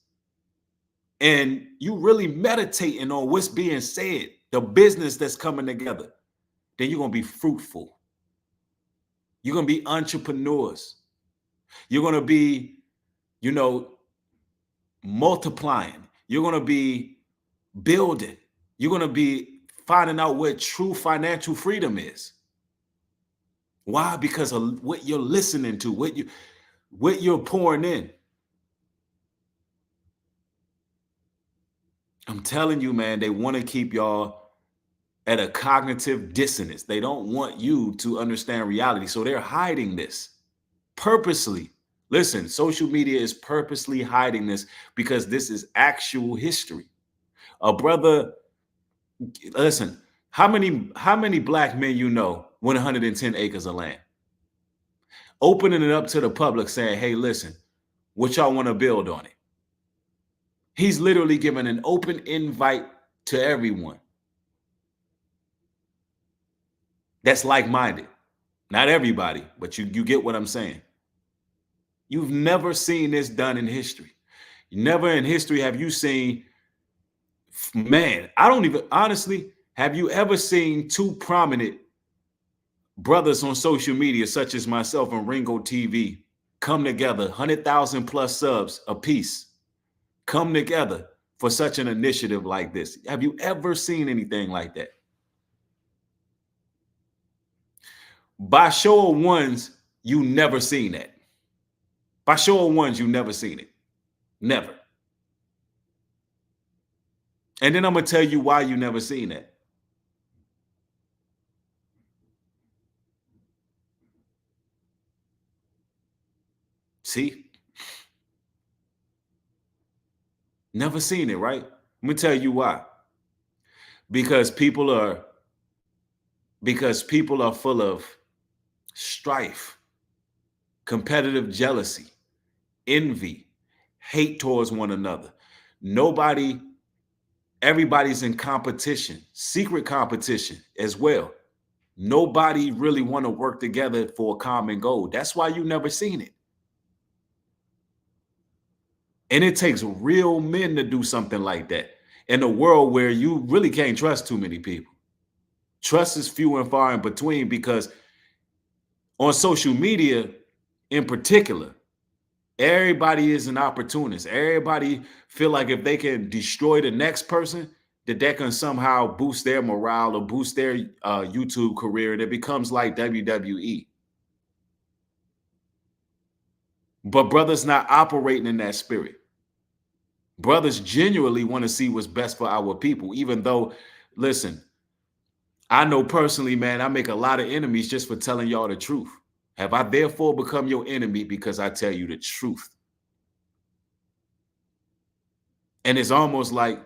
A: and you really meditating on what's being said, the business that's coming together, then you're going to be fruitful. You're going to be entrepreneurs. You're going to be, multiplying. You're going to be building. You're going to be finding out what true financial freedom is. Why? Because of what you're listening to, what you're pouring in. I'm telling you, man, they want to keep y'all at a cognitive dissonance. They don't want you to understand reality. So they're hiding this purposely. Listen, social media is purposely hiding this because this is actual history. A brother, listen, how many black men you know win 110 acres of land? Opening it up to the public saying, hey, listen, what y'all want to build on it? He's literally giving an open invite to everyone that's like-minded. Not everybody, but you get what I'm saying. You've never seen this done in history. Never in history have you seen, man, honestly, have you ever seen two prominent brothers on social media, such as myself and Ringo TV, come together, 100,000 plus subs a piece, come together for such an initiative like this? Have you ever seen anything like that? By show of ones, you never seen that. By show of ones, you never seen it. Never. And then I'm going to tell you why you never seen that. See? Never seen it, right? Let me tell you why. Because people are full of strife. competitive jealousy, envy, hate towards one another. Everybody's in competition, secret competition as well. Nobody really want to work together for a common goal. That's why you never seen it. And it takes real men to do something like that in a world where you really can't trust too many people. Trust is few and far in between, because on social media in particular, everybody is an opportunist. Everybody feel like if they can destroy the next person, that can somehow boost their morale or boost their YouTube career. And it becomes like WWE. But brothers not operating in that spirit. Brothers genuinely want to see what's best for our people, even though, listen, I know personally, man, I make a lot of enemies just for telling y'all the truth. Have I therefore become your enemy because I tell you the truth? And it's almost like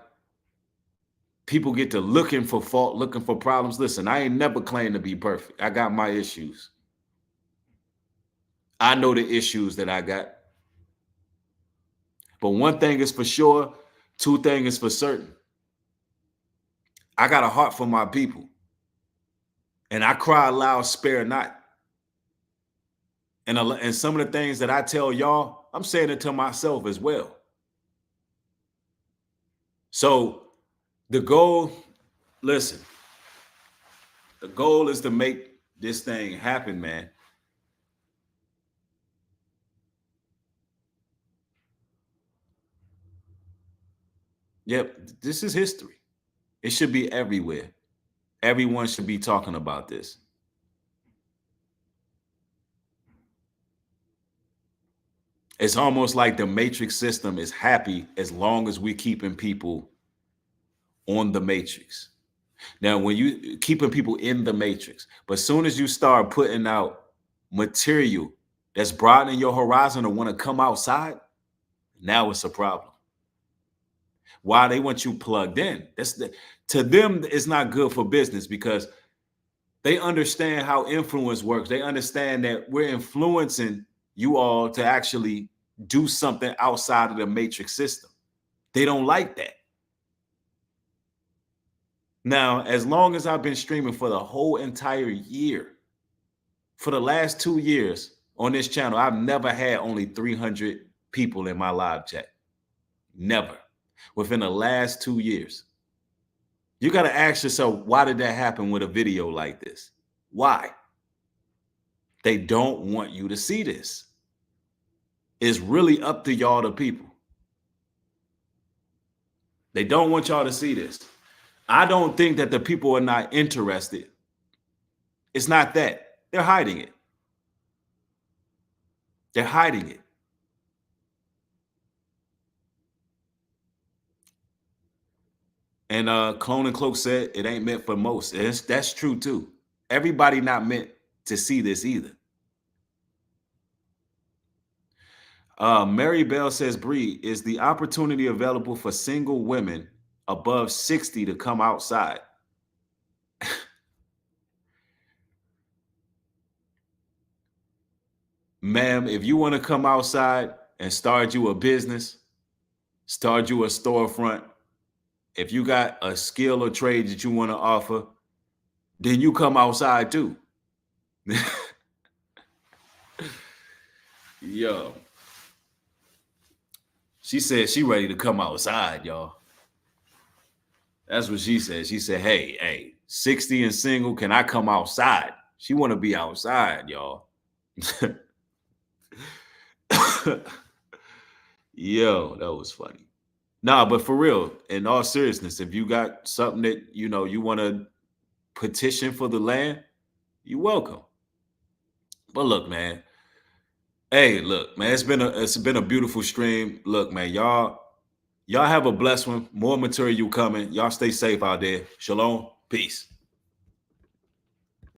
A: people get to looking for fault, looking for problems. Listen, I ain't never claimed to be perfect. I got my issues. I know the issues that I got. But one thing is for sure, two things is for certain. I got a heart for my people. And I cry loud, spare not. And some of the things that I tell y'all, I'm saying it to myself as well. So the goal, listen, the goal is to make this thing happen, man. Yep, this is history. It should be everywhere. Everyone should be talking about this. It's almost like the matrix system is happy as long as we're keeping people on the matrix. Now, when you keeping people in the matrix, but as soon as you start putting out material that's broadening your horizon or want to come outside, now it's a problem. Why? They want you plugged in. To them, it's not good for business, because they understand how influence works. They understand that we're influencing you all to actually do something outside of the matrix system. They don't like that. Now, as long as I've been streaming for the whole entire year, for the last 2 years on this channel, I've never had only 300 people in my live chat. Never. Within the last 2 years. You got to ask yourself, why did that happen with a video like this? Why? They don't want you to see this. It's really up to y'all, the people. They don't want y'all to see this. I don't think that the people are not interested. It's not that. They're hiding it. They're hiding it. And Clone and Cloak said it ain't meant for most. That's true too. Everybody not meant to see this either. Mary Bell says, Bree, is the opportunity available for single women above 60 to come outside? Ma'am, if you want to come outside and start you a business, start you a storefront, if you got a skill or trade that you want to offer, then you come outside too. Yo. She said she ready to come outside, y'all. That's what she said. She said, hey, 60 and single, can I come outside? She want to be outside, y'all. Yo, that was funny. Nah, but for real, in all seriousness, if you got something that, you want to petition for the land, you're welcome. But look, man. Hey, look, man, it's been a beautiful stream. Look, man, y'all have a blessed one. More material coming. Y'all stay safe out there. Shalom. Peace.